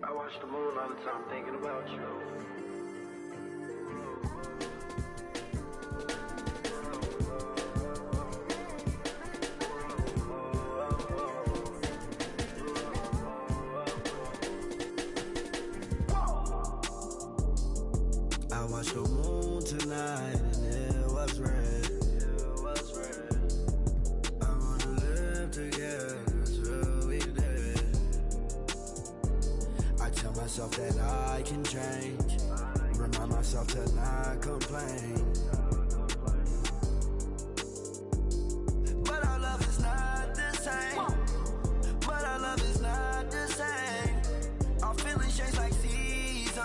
I watch the moon all the time thinking about you. I watched the moon tonight and it was red. I wanna live together till we dead. I tell myself that I can change, remind myself to not complain. But our love is not the same. But our love is not the same. Our feelings change like seasons.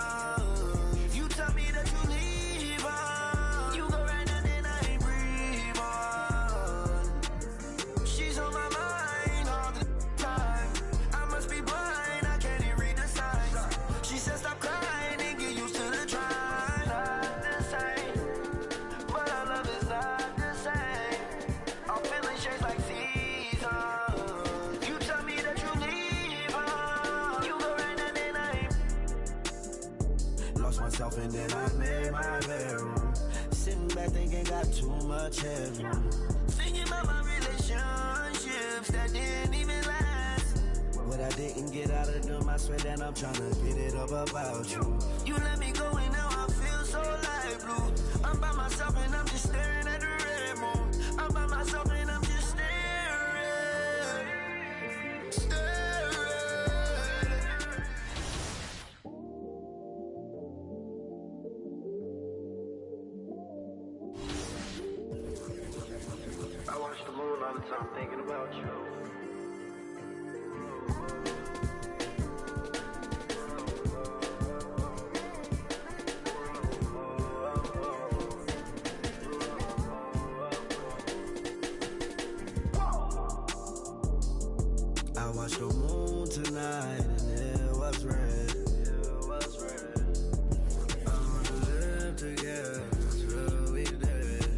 You tell me that you leave on. You go right now, then I ain't breathe on. She's on my mind all the time. I must be blind, I can't even read the signs. She said stop crying and get used to the trying. Not the same, but our love is not the same. Our feelings change like seasons. You tell me that you leave on. You go right now, then I ain't. Lost myself and then I made my bedroom. Sitting back thinking got too much headroom. Thinking about my relationships that didn't even last. What I didn't get out of them, I swear that I'm tryna get it up about you. You let me go and now I feel so light blue. I'm by myself and I'm just staring at the red moon. I'm by myself and I'm just staring. I watch the moon all the time thinking about you. I watched the moon tonight and it was red. I wanna live together till we dead.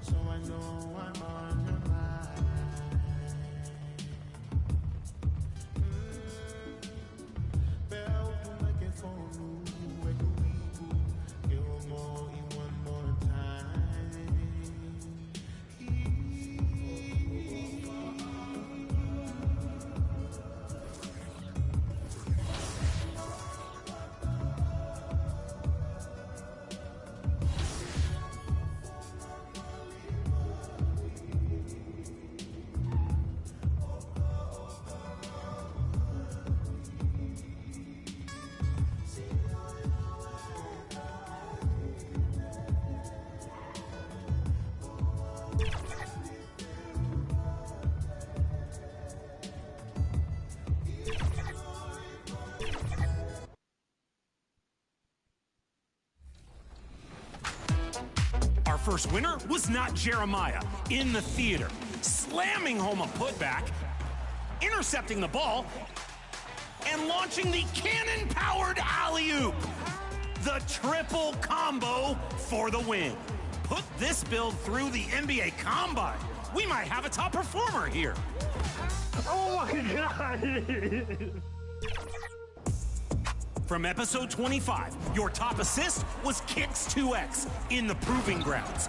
so I know I'm on your mind. Perto me que fono, é comigo, eu morro em one more time. Our first winner was not Jeremiah in the theater, slamming home a putback, intercepting the ball, and launching the cannon-powered alley-oop. The triple combo for the win. Put this build through the NBA Combine. We might have a top performer here. Oh my God! From episode 25, your top assist was Kicks 2X in the Proving Grounds.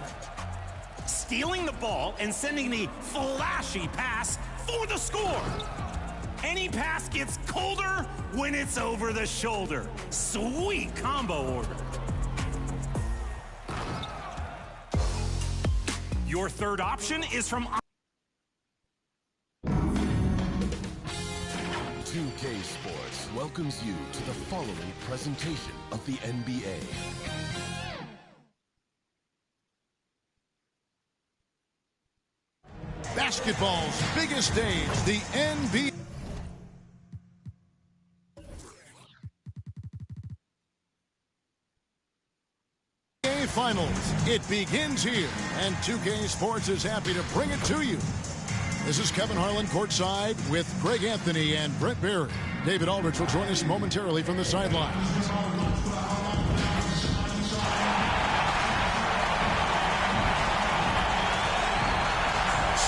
Stealing the ball and sending the flashy pass for the score. Any pass gets colder when it's over the shoulder. Sweet combo order. Your third option is from 2K Sports welcomes you to the following presentation of the NBA. Basketball's biggest stage, the NBA Finals. It begins here, and 2K Sports is happy to bring it to you. This is Kevin Harlan courtside with Greg Anthony and Brett Barry. David Aldrich will join us momentarily from the sidelines.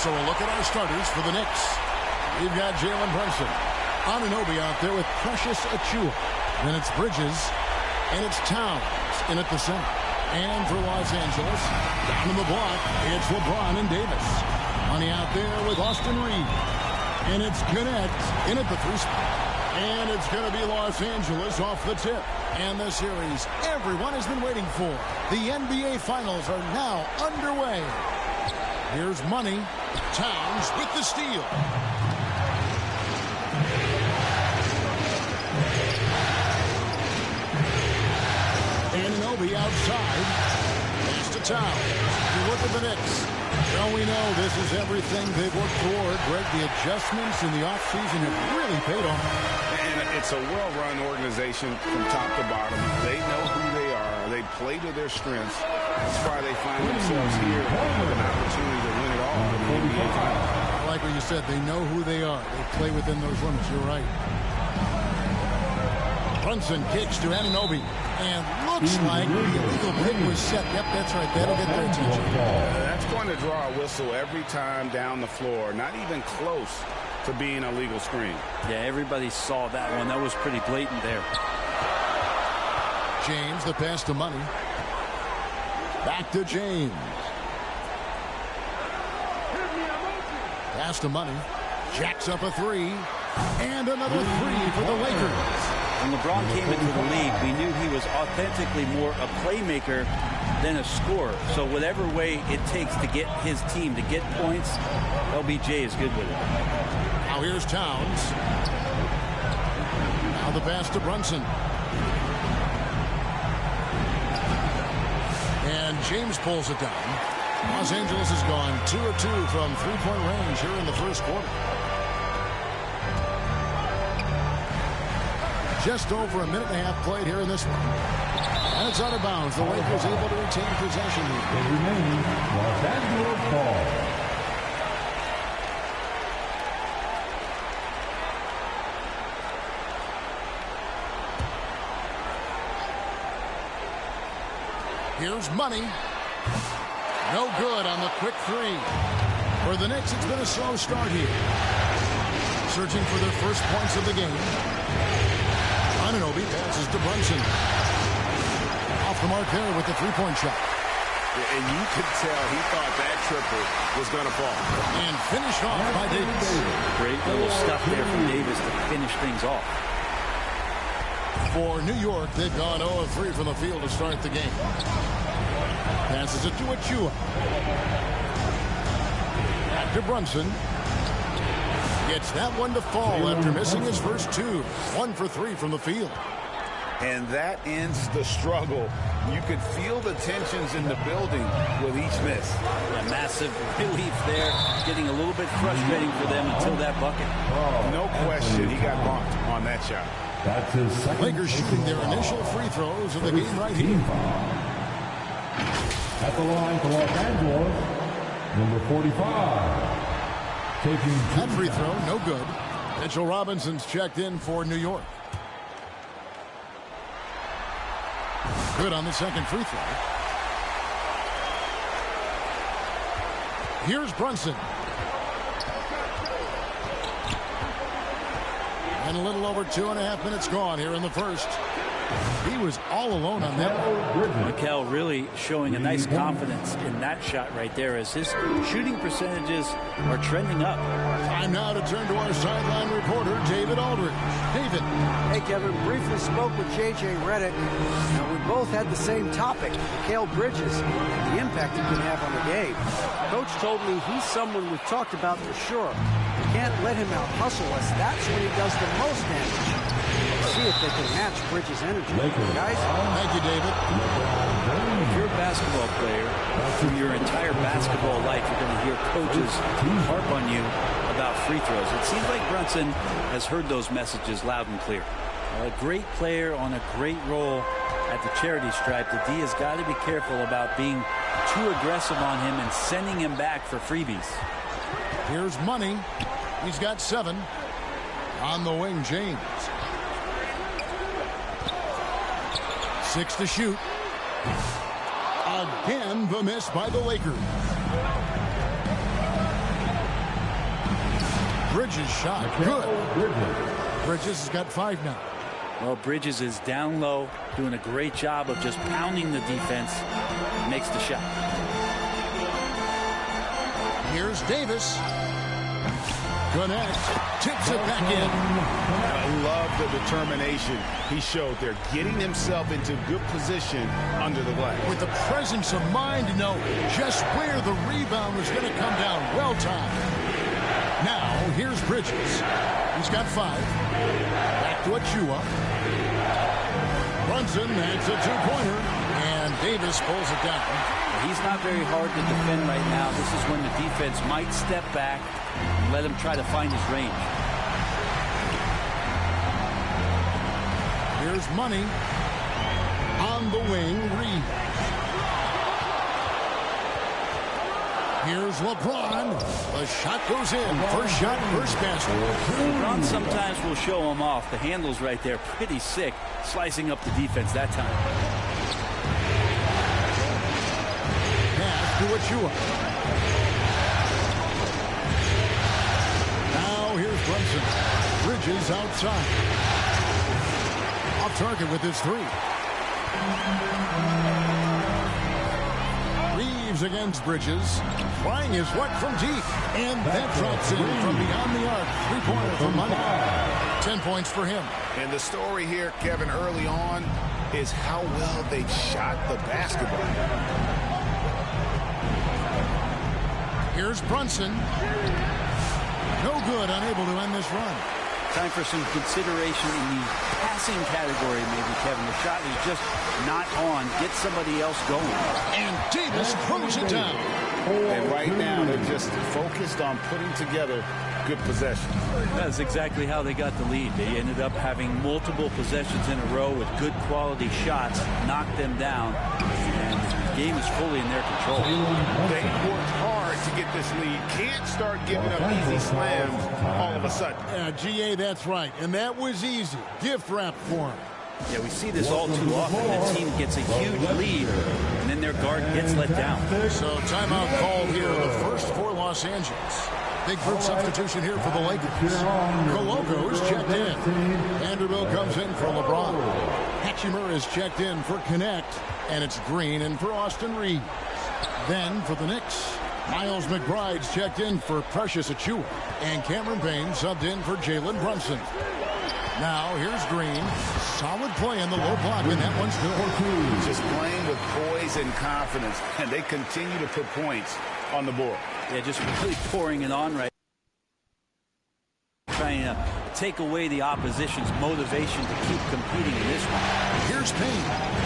So a look at our starters for the Knicks. We've got Jalen Brunson. Anunoby out there with Precious Achiuwa. Then it's Bridges, and it's Towns in at the center. And for Los Angeles, down in the block, it's LeBron and Davis. Money out there with Austin Reeves. And it's Gannett in at the three spot. And it's going to be Los Angeles off the tip. And the series everyone has been waiting for. The NBA Finals are now underway. Here's Money. Towns with the steal. Anunoby outside. Pass to Towns. You look at the Knicks. Well, we know this is everything they've worked toward. Greg, the adjustments in the offseason have really paid off. And it's a well-run organization from top to bottom. They know who they are. They play to their strengths. That's why they find themselves here with an opportunity to win it all in the NBA Finals. I like what you said. They know who they are. They play within those limits. You're right. Brunson kicks to Anunoby. And looks like the illegal pick was set. Yep, that's right. That'll get their attention. That's going to draw a whistle every time down the floor. Not even close to being a legal screen. Yeah, everybody saw that one. That was pretty blatant there. James, the pass to Money. Back to James. Pass to Money. Jacks up a three. And another three for the Lakers. When LeBron came into the league, we knew he was authentically more a playmaker than a scorer. So whatever way it takes to get his team to get points, LBJ is good with it. Now here's Towns. Now the pass to Brunson. And James pulls it down. Los Angeles has gone 2 of 2 from three-point range here in the first quarter. Just over a minute and a half played here in this one. And it's out of bounds. The Lakers able to retain possession here. The remaining Los Angeles ball. Here's Money. No good on the quick three. For the Knicks, it's been a slow start here. Searching for their first points of the game. Anunoby passes to Brunson. Off the mark there with the three-point shot. And you could tell he thought that triple was going to fall. And finished off by Davis. Great little stuff there from Davis to finish things off. For New York, they've gone 0 of 3 from the field to start the game. Passes it to Achua. Back to Brunson. Gets that one to fall after missing his first two. 1 for 3 from the field. And that ends the struggle. You could feel the tensions in the building with each miss. A massive relief there. Getting a little bit frustrating for them until that bucket. No question he got bumped on that shot. That's his second. Lakers shooting their initial free throws of the game right here. At the line for Los Angeles, number 45. Taking that free throw, no good. Mitchell Robinson's checked in for New York. Good on the second free throw. Here's Brunson. And a little over 2.5 minutes gone here in the first. He was all alone on that one. Mikel really showing a nice confidence in that shot right there as his shooting percentages are trending up. Time now to turn to our sideline reporter, David Aldridge. David. Hey, Kevin. Briefly spoke with J.J. Redick. Now, we both had the same topic, Mikal Bridges, and the impact he can have on the game. Coach told me he's someone we've talked about for sure. We can't let him out-hustle us. That's when he does the most damage. See if they can match Bridges' energy. Guys? Thank you, David. If you're a basketball player, through your entire basketball life, you're going to hear coaches harp on you about free throws. It seems like Brunson has heard those messages loud and clear. A great player on a great role at the charity stripe. The D has got to be careful about being too aggressive on him and sending him back for freebies. Here's Money. He's got 7. On the wing, James. 6 to shoot. Again, the miss by the Lakers. Bridges shot. Good. Bridges has got 5 now. Well, Bridges is down low, doing a great job of just pounding the defense. Makes the shot. Here's Davis. Connect. Tips it back in. I love the determination he showed there, getting himself into good position under the glass. With the presence of mind to know just where the rebound was going to come down. Well timed. Now, here's Bridges. He's got 5. Back to Achua. Brunson, that's a 2-pointer. And Davis pulls it down. He's not very hard to defend right now. This is when the defense might step back and let him try to find his range. Here's Money. On the wing, Reed. Here's LeBron. The shot goes in. First shot, first basket. LeBron sometimes will show him off. The handle's right there, pretty sick, slicing up the defense that time. Pass to Achua. Now here's Brunson. Bridges outside. Off target with his 3. Reeves against Bridges. Trying his what from deep. And that drops in from beyond the arc. 3-pointer for Money. 10 points for him. And the story here, Kevin, early on is how well they shot the basketball. Here's Brunson. No good, unable to end this run. Time for some consideration in the passing category, maybe, Kevin. The shot is just not on. Get somebody else going. And Davis throws it down. And right now, they're just focused on putting together good possession. That's exactly how they got the lead. They ended up having multiple possessions in a row with good quality shots, knocked them down, and the game is fully in their control. They worked hard to get this lead. Can't start giving up easy slams all of a sudden. Yeah, GA, that's right. And that was easy. Gift wrap for him. Yeah, we see this all too often. The team gets a huge lead, and then then their guard gets let down. So timeout called here, the first for Los Angeles. Big group substitution here for the Lakers. Coloco is checked in. Vanderbilt comes in for LeBron. Hachimura is checked in for Connect. And it's Green in for Austin Reeves. Then for the Knicks, Miles McBride's checked in for Precious Achiuwa. And Cameron Payne subbed in for Jalen Brunson. Now here's Green. Solid play in the low block, and that one's good. Just playing with poise and confidence, and they continue to put points on the board. Yeah, just really pouring it on right. Trying to take away the opposition's motivation to keep competing in this one. Here's Payne.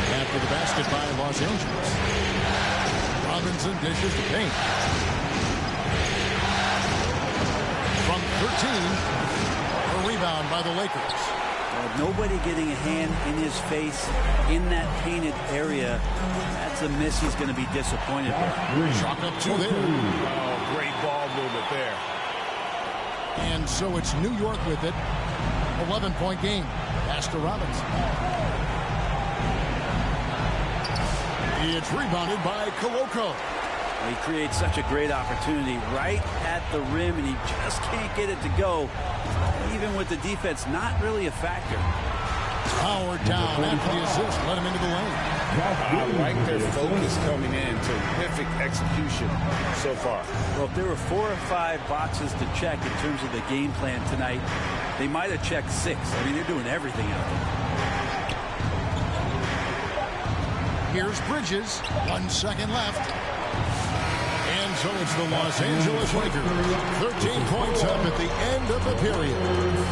After the basket by Los Angeles. Robinson dishes to Payne. From 13, a rebound by the Lakers. Nobody getting a hand in his face in that painted area. That's a miss he's going to be disappointed with. Chalk up two there. Oh, great ball movement there. And so it's New York with it. 11-point game. Pass to Robinson. It's rebounded by Coloco. He creates such a great opportunity right at the rim, and he just can't get it to go. Even with the defense, not really a factor. Howard down after the assist. Let him into the lane. I like their focus coming in. Terrific execution so far. Well, if there were 4 or 5 boxes to check in terms of the game plan tonight, they might have checked 6. I mean, they're doing everything out there. Here's Bridges. 1 second left. And so it's the Los Angeles Lakers. 13 points up at the end of the period.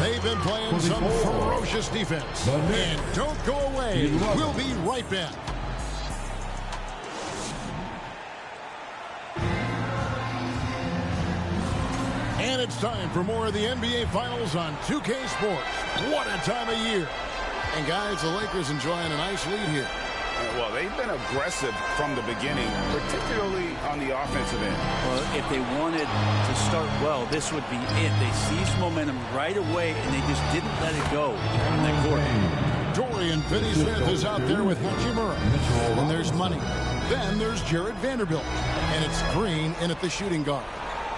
They've been playing some ferocious defense. And don't go away. We'll be right back. And it's time for more of the NBA Finals on 2K Sports. What a time of year. And guys, the Lakers enjoying a nice lead here. Well, they've been aggressive from the beginning, particularly on the offensive end. Well, if they wanted to start well, this would be it. They seized momentum right away, and they just didn't let it go in that court. Dorian Finney-Smith is out there with Hachimura. And there's Money. Then there's Jared Vanderbilt. And it's Green in at the shooting guard.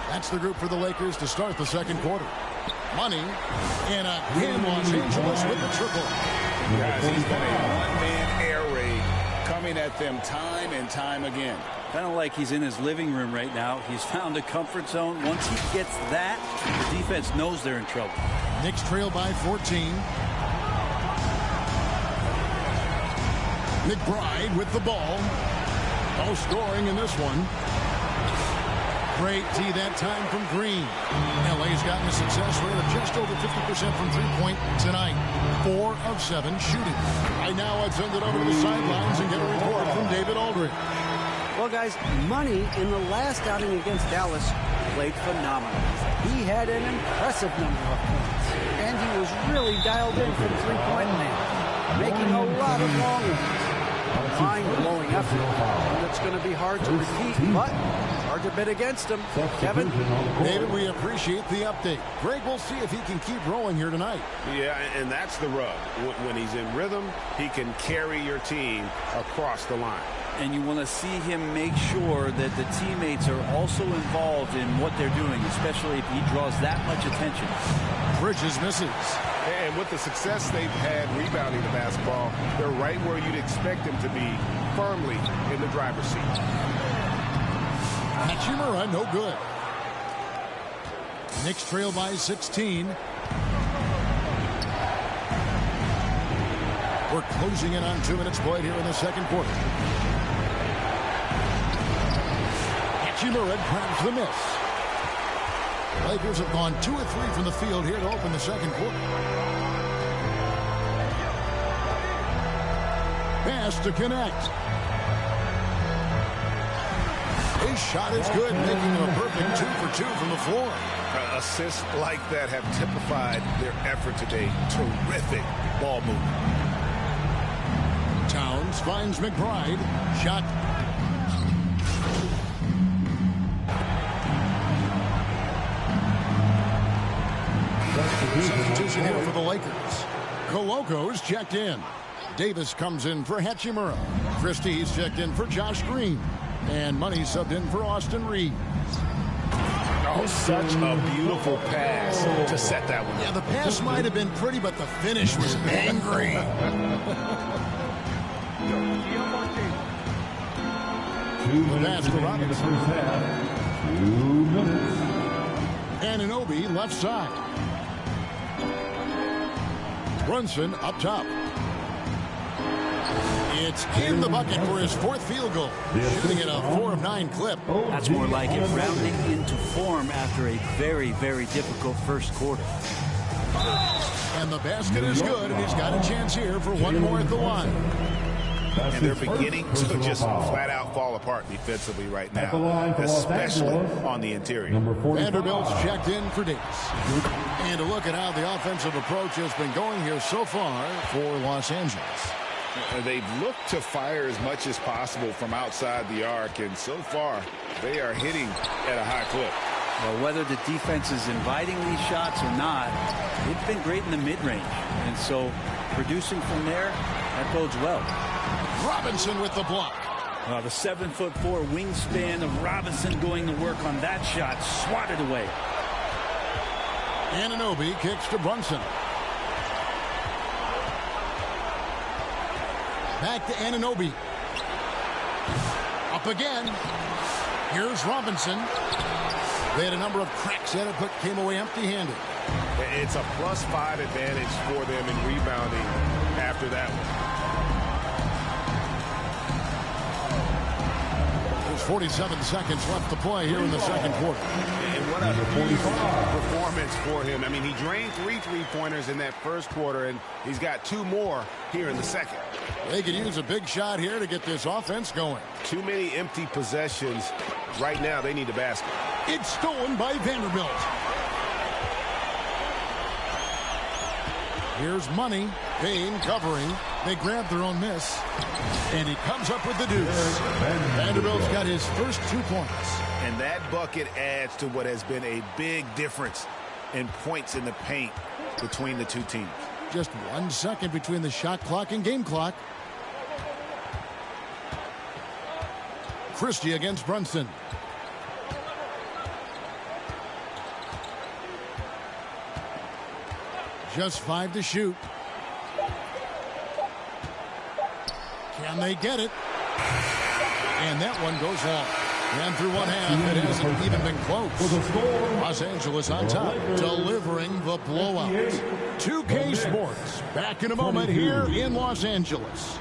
That's the group for the Lakers to start the second quarter. Money and again Los Angeles with the triple. Guys, he's been a one-man air raid coming at them time and time again. Kind of like he's in his living room right now. He's found a comfort zone. Once he gets that, the defense knows they're in trouble. Knicks trail by 14. McBride with the ball. No scoring in this one. Great tee that time from Green. LA's gotten a success rate of just over 50% from three-point tonight. 4 of 7 shooting. Right now, I'd send it over to the sidelines and get a report from David Aldridge. Well, guys, Money in the last outing against Dallas played phenomenal. He had an impressive number of points, and he was really dialed in from three-point land, making a lot of long ones. Mind-blowing effort, and it's going to be hard to repeat, but hard to bet against him. Kevin? David, we appreciate the update. Greg, we'll see if he can keep rolling here tonight. Yeah, and that's the rub. When he's in rhythm, he can carry your team across the line. And you want to see him make sure that the teammates are also involved in what they're doing, especially if he draws that much attention. Bridges misses. And with the success they've had rebounding the basketball, they're right where you'd expect them to be, firmly in the driver's seat. Hachimura, no good. Knicks trail by 16. We're closing in on 2 minutes played here in the second quarter. Hachimura grabs the miss. Lakers have gone 2 of 3 from the field here to open the second quarter. Pass to Connect. His shot is good, making him a perfect 2 for 2 from the floor. Assists like that have typified their effort today. Terrific ball movement. Towns finds McBride. Shot. Substitution here for the Lakers. Coloco's checked in. Davis comes in for Hachimura. Christie, he's checked in for Josh Green. And Money subbed in for Austin Reed. Oh, such a beautiful pass to set that one. Yeah, the pass might have been pretty, but the finish was angry. Pass to Robinson. 2 minutes. Anunoby left side. Brunson up top. It's in the bucket for his 4th field goal. Shooting at a 4 of 9 clip. That's more like it, rounding into form after a very, very difficult first quarter. And the basket is good, and he's got a chance here for one more at the line. And they're beginning to just flat out fall apart defensively right now, especially on the interior. Vanderbilt's checked in for Davis. And a look at how the offensive approach has been going here so far for Los Angeles. They've looked to fire as much as possible from outside the arc, and so far they are hitting at a high clip. Well, whether the defense is inviting these shots or not, it's been great in the mid-range. And so producing from there, that bodes well. Robinson with the block. The 7'4" wingspan of Robinson going to work on that shot. Swatted away. Anunoby kicks to Brunson. Back to Anunoby. Up again. Here's Robinson. They had a number of cracks at it, but came away empty-handed. It's a +5 advantage for them in rebounding after that one. There's 47 seconds left to play here in the second quarter. And what a beautiful performance for him. I mean, he drained 3 3-pointers in that first quarter, and he's got 2 more here in the second. They could use a big shot here to get this offense going. Too many empty possessions. Right now, they need a basket. It's stolen by Vanderbilt. Here's Money. Payne covering. They grab their own miss. And he comes up with the deuce. Vanderbilt's got his first 2 points. And that bucket adds to what has been a big difference in points in the paint between the two teams. Just 1 second between the shot clock and game clock. Christie against Brunson. Just 5 to shoot. Can they get it? And that one goes off. And through one half, it hasn't even been close. Los Angeles on top, delivering the blowout. 2K Sports, back in a moment here in Los Angeles.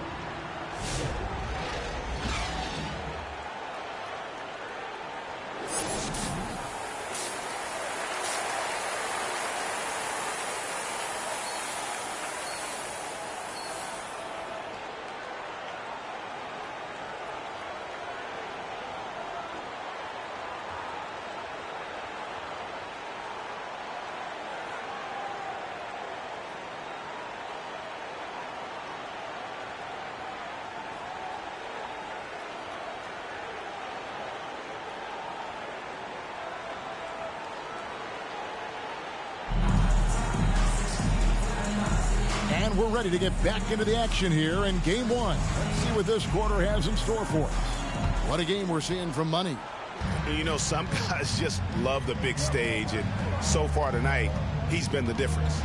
And we're ready to get back into the action here in game 1. Let's see what this quarter has in store for us. What a game we're seeing from Money. You know, some guys just love the big stage, and so far tonight, he's been the difference.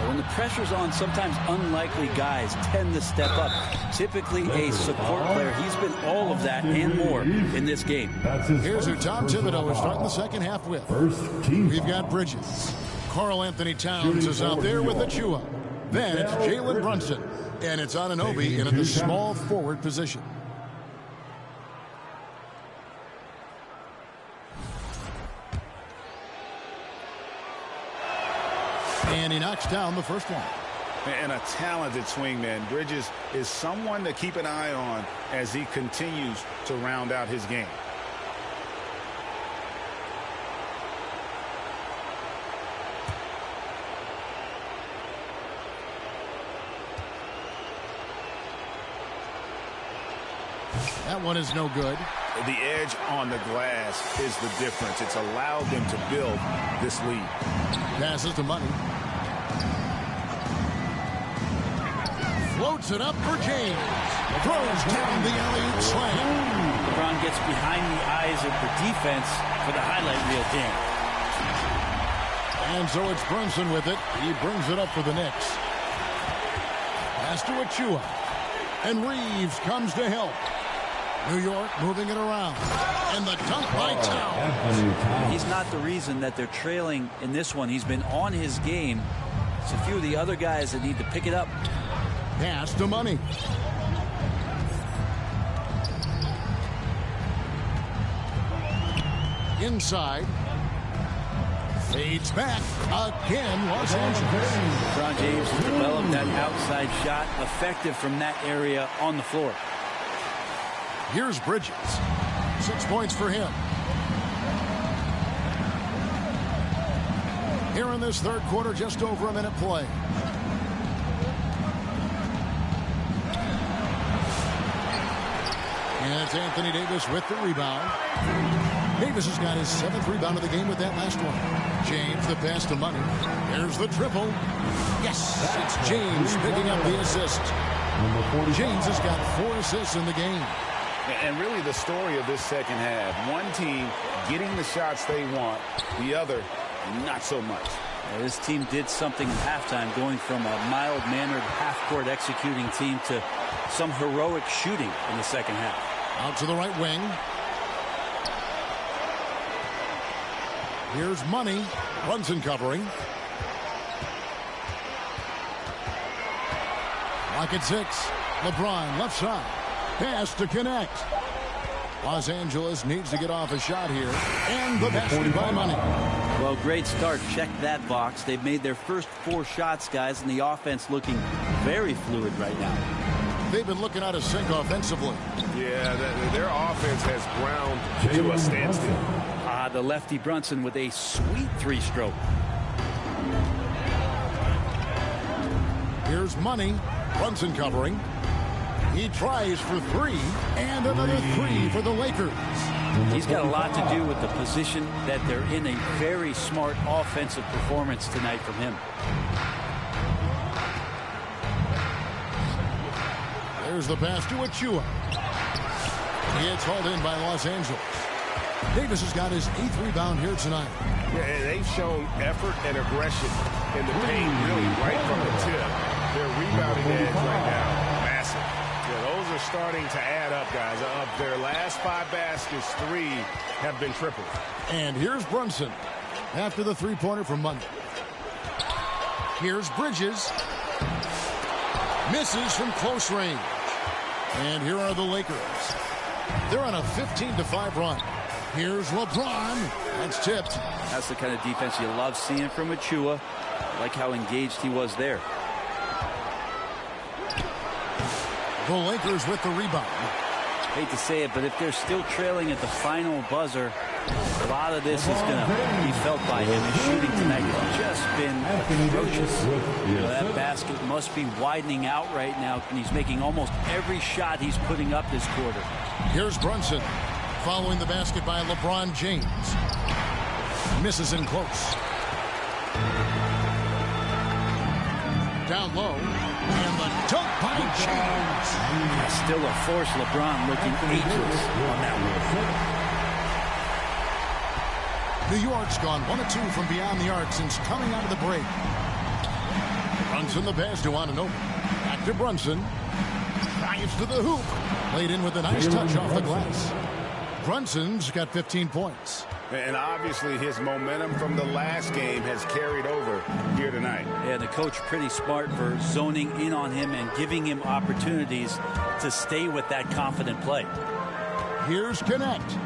When the pressure's on, sometimes unlikely guys tend to step up. Typically a support player. He's been all of that and more in this game. Here's who Tom Thibodeau is starting the second half with. We've got Bridges. Karl Anthony Towns is out there with Achua. Then it's Jalen Brunson. And it's Anunoby in at the small forward position. And he knocks down the first one. And a talented swingman. Bridges is someone to keep an eye on as he continues to round out his game. That one is no good. The edge on the glass is the difference. It's allowed them to build this lead. Passes to Money. Floats it up for James. Throws down the alley-oop slam. LeBron gets behind the eyes of the defense for the highlight reel game. And so it's Brunson with it. He brings it up for the Knicks. Pass to Achua. And Reeves comes to help. New York moving it around. And the dunk by Towns. He's not the reason that they're trailing in this one. He's been on his game. It's a few of the other guys that need to pick it up. Pass to Money. Inside. Fades back again, Los Angeles. LeBron James has developed that outside shot, effective from that area on the floor. Here's Bridges. 6 points for him. Here in this third quarter, just over a minute play. And it's Anthony Davis with the rebound. Davis has got his 7th rebound of the game with that last one. James, the pass to Money. There's the triple. Yes, it's James picking up the assist. James has got 4 assists in the game. And really the story of this second half. One team getting the shots they want, the other not so much. Well, this team did something in halftime, going from a mild-mannered half-court executing team to some heroic shooting in the second half. Out to the right wing. Here's Money. Brunson covering. Rocket 6. LeBron left side. Pass to connect. Los Angeles needs to get off a shot here. And the basket by Money. Well, great start. Check that box. They've made their first 4 shots, guys, and the offense looking very fluid right now. They've been looking out of sync offensively. Yeah, their offense has ground to a standstill. The lefty Brunson with a sweet 3-stroke. Here's Money. Brunson covering. He tries for 3, and another 3 for the Lakers. He's got a lot to do with the position that they're in. A very smart offensive performance tonight from him. There's the pass to Achua. It's hauled in by Los Angeles. Davis has got his 8th rebound here tonight. Yeah, and they've shown effort and aggression in the paint really right from the tip. Their rebounding edge right now, massive. Yeah, those are starting to add up, guys. Of their last 5 baskets, 3 have been tripled. And here's Brunson after the 3-pointer from Monday. Here's Bridges. Misses from close range. And here are the Lakers. They're on a 15-5 run. Here's LeBron. That's tipped. That's the kind of defense you love seeing from Achua. I like how engaged he was there. The Lakers with the rebound. Hate to say it, but if they're still trailing at the final buzzer, a lot of this is going to be felt by him. His shooting tonight has just been atrocious. You know, that basket must be widening out right now, and he's making almost every shot he's putting up this quarter. Here's Brunson following the basket by LeBron James. Misses in close. Down low. And the dunk by James. Still a force. LeBron looking ageless on that one. New York's gone 1 of 2 from beyond the arc since coming out of the break. Brunson the pass to Anunoby. Back to Brunson. Drives to the hoop. Laid in with a nice touch off the glass. Brunson's got 15 points. And obviously his momentum from the last game has carried over here tonight. Yeah, the coach pretty smart for zoning in on him and giving him opportunities to stay with that confident play. Here's Connect.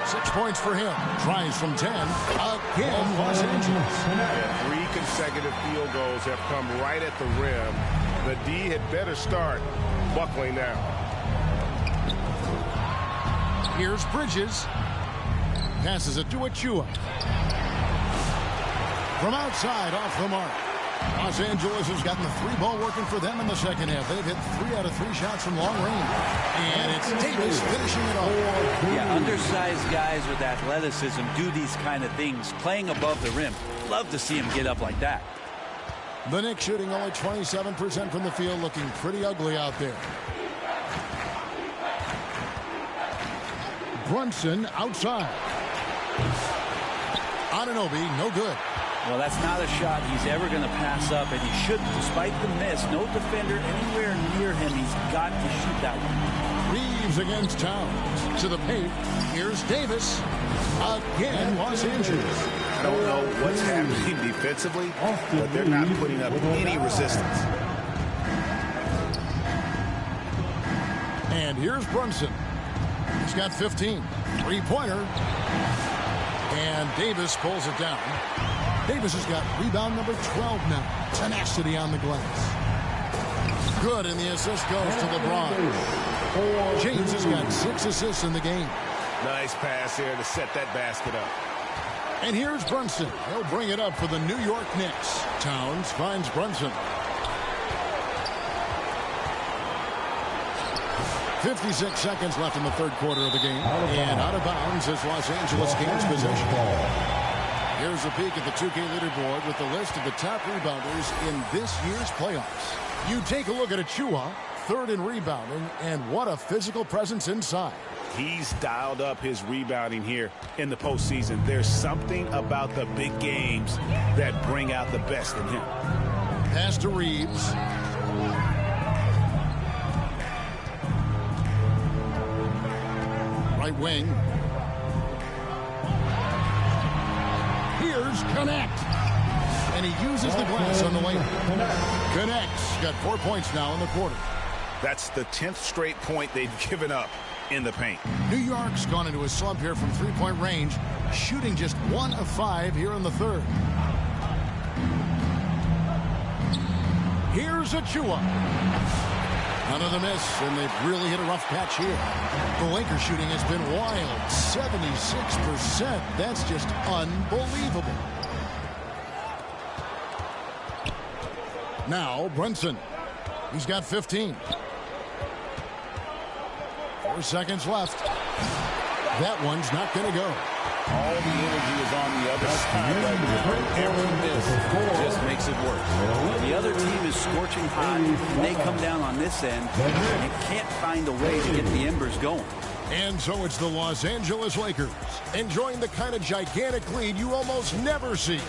6 points for him. Tries from 10. Again, Los Angeles. Yeah, 3 consecutive field goals have come right at the rim. The D had better start buckling now. Here's Bridges. Passes it to Achua. From outside, off the mark. Los Angeles has gotten the 3-ball working for them in the second half. They've hit 3 out of 3 shots from long range. And it's Davis finishing it off. Yeah, undersized guys with athleticism do these kind of things, playing above the rim. Love to see him get up like that. The Knicks shooting only 27% from the field, looking pretty ugly out there. Brunson outside. Anunoby, no good. Well, that's not a shot he's ever going to pass up, and he shouldn't. Despite the miss, no defender anywhere near him. He's got to shoot that one. Reeves against Towns. To the paint. Here's Davis. Again, Los Angeles. I don't know what's happening defensively, but they're not putting up any resistance. And here's Brunson. He's got 15. Three-pointer. And Davis pulls it down. Davis has got rebound number 12 now. Tenacity on the glass. Good, and the assist goes to LeBron. James has got 6 assists in the game. Nice pass here to set that basket up. And here's Brunson. He'll bring it up for the New York Knicks. Towns finds Brunson. 56 seconds left in the third quarter of the game. And out of bounds as Los Angeles gains possession. Here's a peek at the 2K leaderboard with the list of the top rebounders in this year's playoffs. You take a look at Achua, third in rebounding, and what a physical presence inside. He's dialed up his rebounding here in the postseason. There's something about the big games that bring out the best in him. Pass to Reeves. Right wing. Here's Connect. And he uses the glass on the lane. Connect's got 4 points now in the quarter. That's the 10th straight point they've given up in the paint. New York's gone into a slump here from three-point range, shooting just 1 of 5 here in the third. Here's Achua. Another miss, and they've really hit a rough patch here. The Lakers shooting has been wild, 76%. That's just unbelievable. Now, Brunson. He's got 15. 4 seconds left. That one's not going to go. All the energy is on the other side right now. Every miss just makes it worse. The other team is scorching hot, and they come down on this end and can't find a way to get the embers going. And so it's the Los Angeles Lakers enjoying the kind of gigantic lead you almost never see.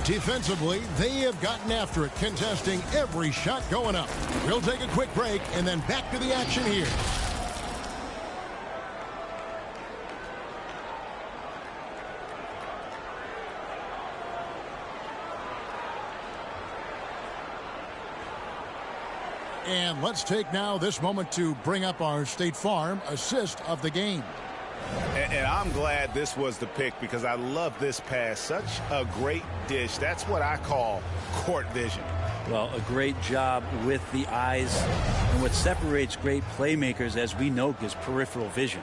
Defensively, they have gotten after it, contesting every shot going up. We'll take a quick break and then back to the action here. And let's take now this moment to bring up our State Farm assist of the game. And I'm glad this was the pick because I love this pass. Such a great dish. That's what I call court vision. Well, a great job with the eyes. And what separates great playmakers, as we know, is peripheral vision.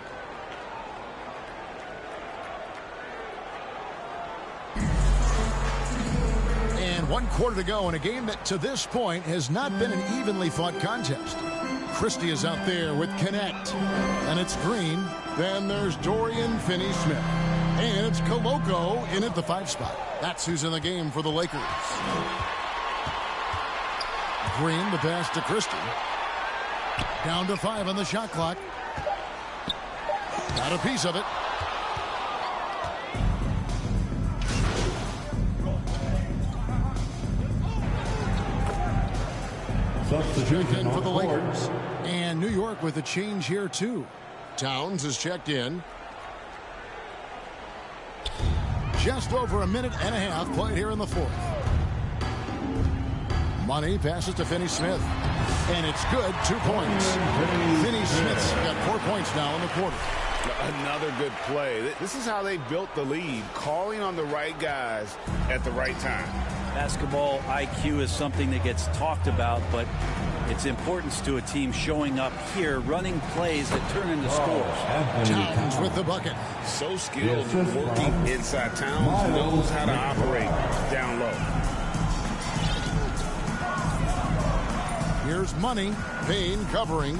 And 1 quarter to go in a game that to this point has not been an evenly fought contest. Christie is out there with Connect. And it's Green. Then there's Dorian Finney-Smith. And it's Koloko in at the 5 spot. That's who's in the game for the Lakers. Green, the pass to Christie. Down to 5 on the shot clock. Got a piece of it. Substitution for the on court. Lakers. And New York with a change here, too. Towns is checked in. Just over a minute and a half played here in the fourth. Money passes to Finney-Smith. And it's good, 2 points. Finney-Smith's got 4 points now in the quarter. Another good play. This is how they built the lead, calling on the right guys at the right time. Basketball IQ is something that gets talked about, but its importance to a team showing up here, running plays that turn into scores. Towns with the bucket. So skilled working inside. Towns knows how to operate down low. Here's Money. Payne covering.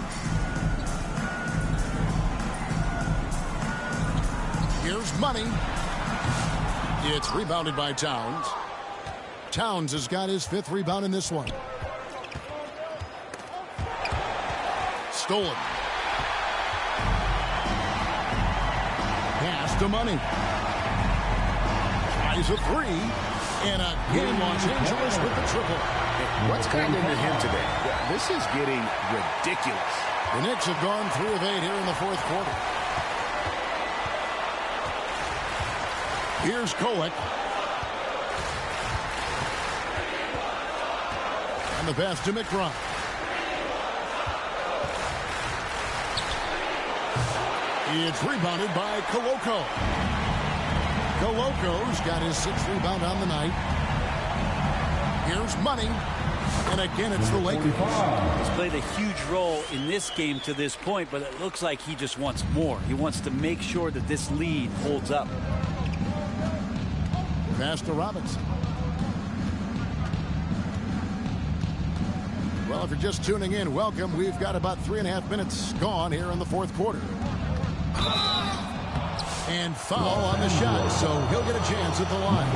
Here's Money. It's rebounded by Towns. Towns has got his 5th rebound in this one. Stolen. Pass to Money. Tries a 3. And again, Los Angeles with the triple. What's gotten into him today? This is getting ridiculous. The Knicks have gone 3 of 8 here in the 4th quarter. Here's Kolek. And the pass to McBride. It's rebounded by Koloko. Koloko's got his 6th rebound on the night. Here's Money. And again, it's the Lakers. He's played a huge role in this game to this point, but it looks like he just wants more. He wants to make sure that this lead holds up. Pass to Robinson. Well, if you're just tuning in, welcome. We've got about 3.5 minutes gone here in the 4th quarter. And foul on the shot, so he'll get a chance at the line.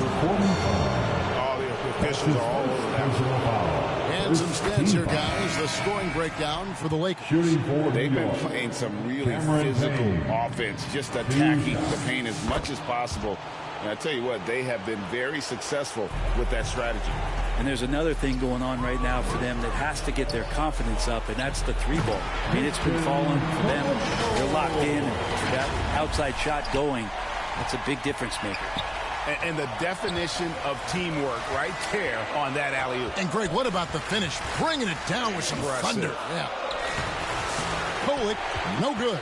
All the officials are all over that. And some stats here, guys. The scoring breakdown for the Lakers. They've been playing some really physical offense, just attacking the paint as much as possible. And I tell you what, they have been very successful with that strategy. And there's another thing going on right now for them that has to get their confidence up, and that's the 3-ball. I mean, it's been falling for them. They're locked in, and that outside shot going. That's a big difference maker. And the definition of teamwork right there on that alley-oop. And, Greg, what about the finish? Bringing it down with some thunder. Yeah. Kolek, no good.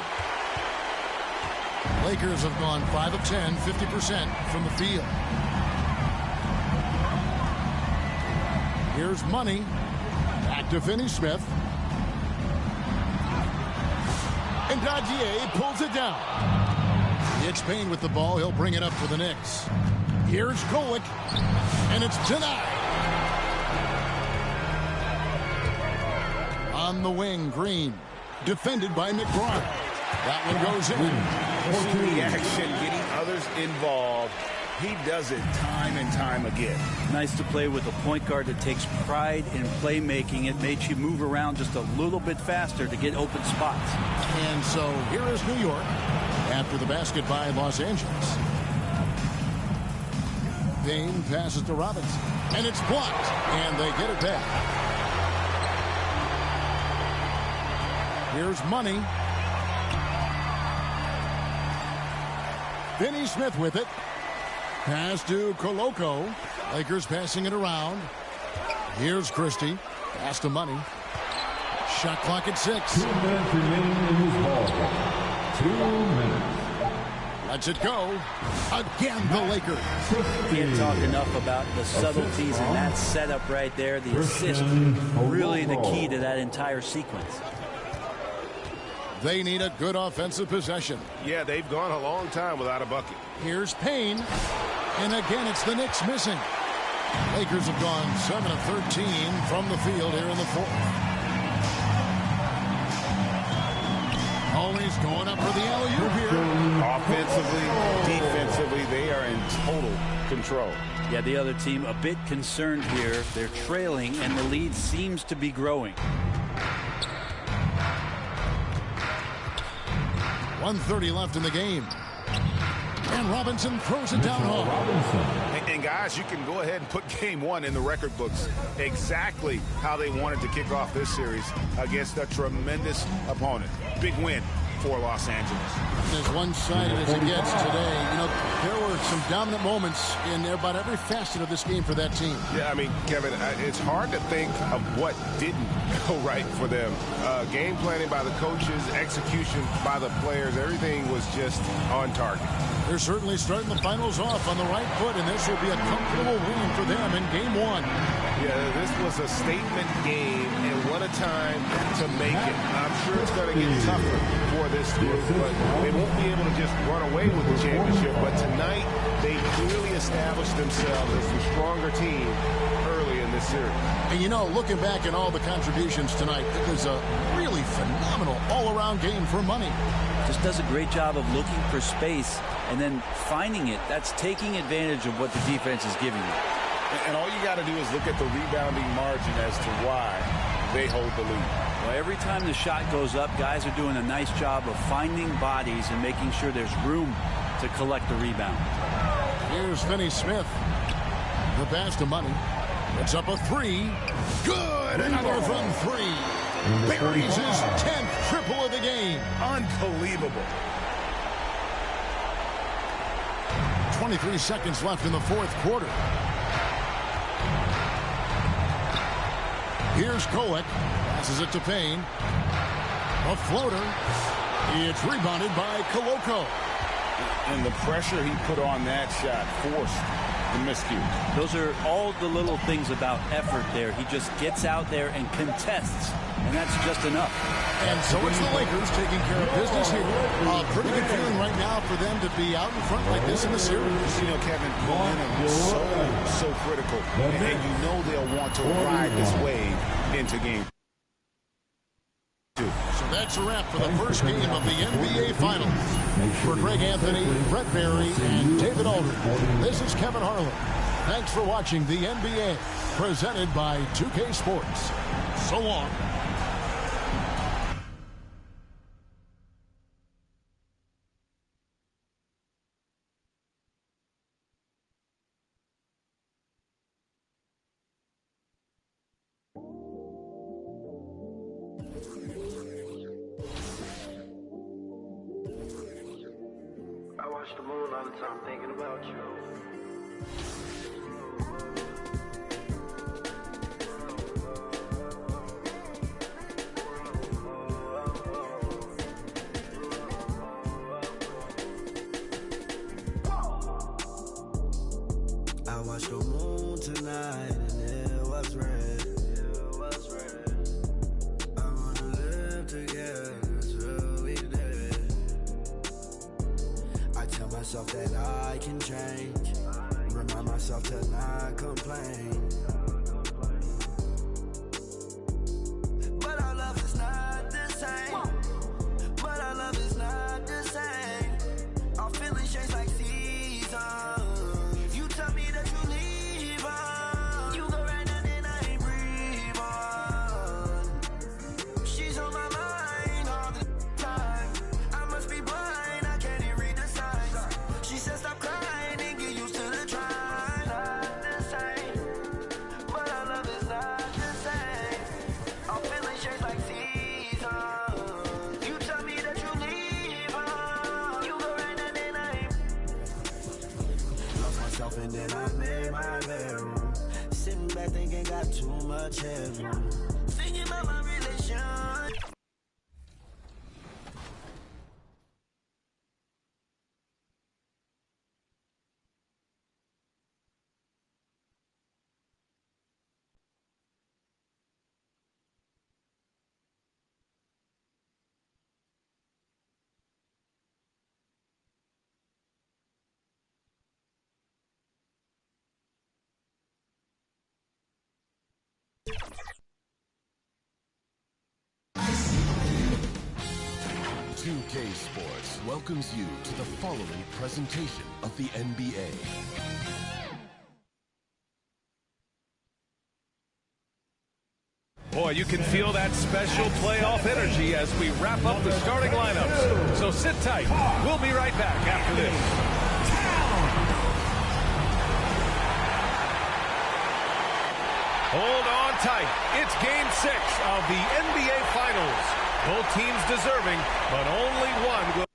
Lakers have gone 5 of 10, 50% from the field. Here's Money. Back to Finney-Smith. And Dadier pulls it down. It's Payne with the ball. He'll bring it up for the Knicks. Here's Kolek. And it's denied. On the wing, Green. Defended by McBride. That one goes in. The action, getting others involved. He does it time and time again. Nice to play with a point guard that takes pride in playmaking. It makes you move around just a little bit faster to get open spots. And so here is New York after the basket by Los Angeles. Payne passes to Robinson. And it's blocked. And they get it back. Here's Money. Finney-Smith with it. Pass to Koloko. Lakers passing it around. Here's Christie. Pass to Money. Shot clock at 6. 2 minutes remaining in this ball. 2 minutes. Lets it go. Again, the Lakers. Can't talk enough about the subtleties in that setup right there. The assist, really the key to that entire sequence. They need a good offensive possession. Yeah, they've gone a long time without a bucket. Here's Payne. And again, it's the Knicks missing. Lakers have gone 7 of 13 from the field here in the 4th. Always going up for the alley-oop here. Offensively, defensively, they are in total control. Yeah, the other team a bit concerned here. They're trailing, and the lead seems to be growing. 1:30 left in the game. And Robinson throws it down home. And guys, you can go ahead and put game 1 in the record books. Exactly how they wanted to kick off this series against a tremendous opponent. Big win for Los Angeles. As one-sided as it gets today, you know, there were some dominant moments in about every facet of this game for that team. Yeah, I mean, Kevin, it's hard to think of what didn't go right for them. Game planning by the coaches, execution by the players, everything was just on target. They're certainly starting the finals off on the right foot, and this will be a comfortable win for them in game 1. Yeah, this was a statement game, and what a time to make it. I'm sure it's going to get tougher for this group, but they won't be able to just run away with the championship. But tonight, they clearly established themselves as the stronger team early in this series. And you know, looking back at all the contributions tonight, it was a really phenomenal all-around game for Money. Just does a great job of looking for space and then finding it. That's taking advantage of what the defense is giving you. And all you got to do is look at the rebounding margin as to why they hold the lead. Well, every time the shot goes up, guys are doing a nice job of finding bodies and making sure there's room to collect the rebound. Here's Finney Smith. The pass to Money. It's up a three. Good. Another from three. Buries his 10th triple of the game. Unbelievable. 23 seconds left in the fourth quarter. Here's Kolek. Passes it to Payne. A floater. It's rebounded by Koloko. And the pressure he put on that shot forced the miscue. Those are all the little things about effort there. He just gets out there and contests, and that's just enough. And so it's the Lakers taking care of business here. Pretty good feeling right now for them to be out in front like this in the series. You know, Kevin, momentum is so critical. And you know they'll want to ride this wave into game 2. So that's a wrap for the first game of the NBA Finals. For Greg Anthony, Brett Barry, and David Aldridge, this is Kevin Harlan. Thanks for watching the NBA, presented by 2K Sports. So long. I watch the moon all the time thinking about you. I watched the moon tonight and it was red. I wanna live together till we dead. I tell myself that I can change. Remind myself to not complain. But our love is not the same. But our love is not the same. Our feelings change like seasons. You tell me that you leave on. You go right now and I ain't breathe on. She's on my mind all the time. I must be blind, I can't even read the signs. She said stop crying and get used to the trying. Not the same, but our love is not the same. Our feelings change like seasons. You tell me that you leave on. You go right now and I ain't lost myself and then I made my bedroom. Sitting back thinking got too much headroom. Thinking about my relation. UK Sports welcomes you to the following presentation of the NBA. Boy, you can feel that special playoff energy as we wrap up the starting lineups. So sit tight. We'll be right back after this. Hold on tight. It's Game 6 of the NBA Finals. Both teams deserving, but only one will.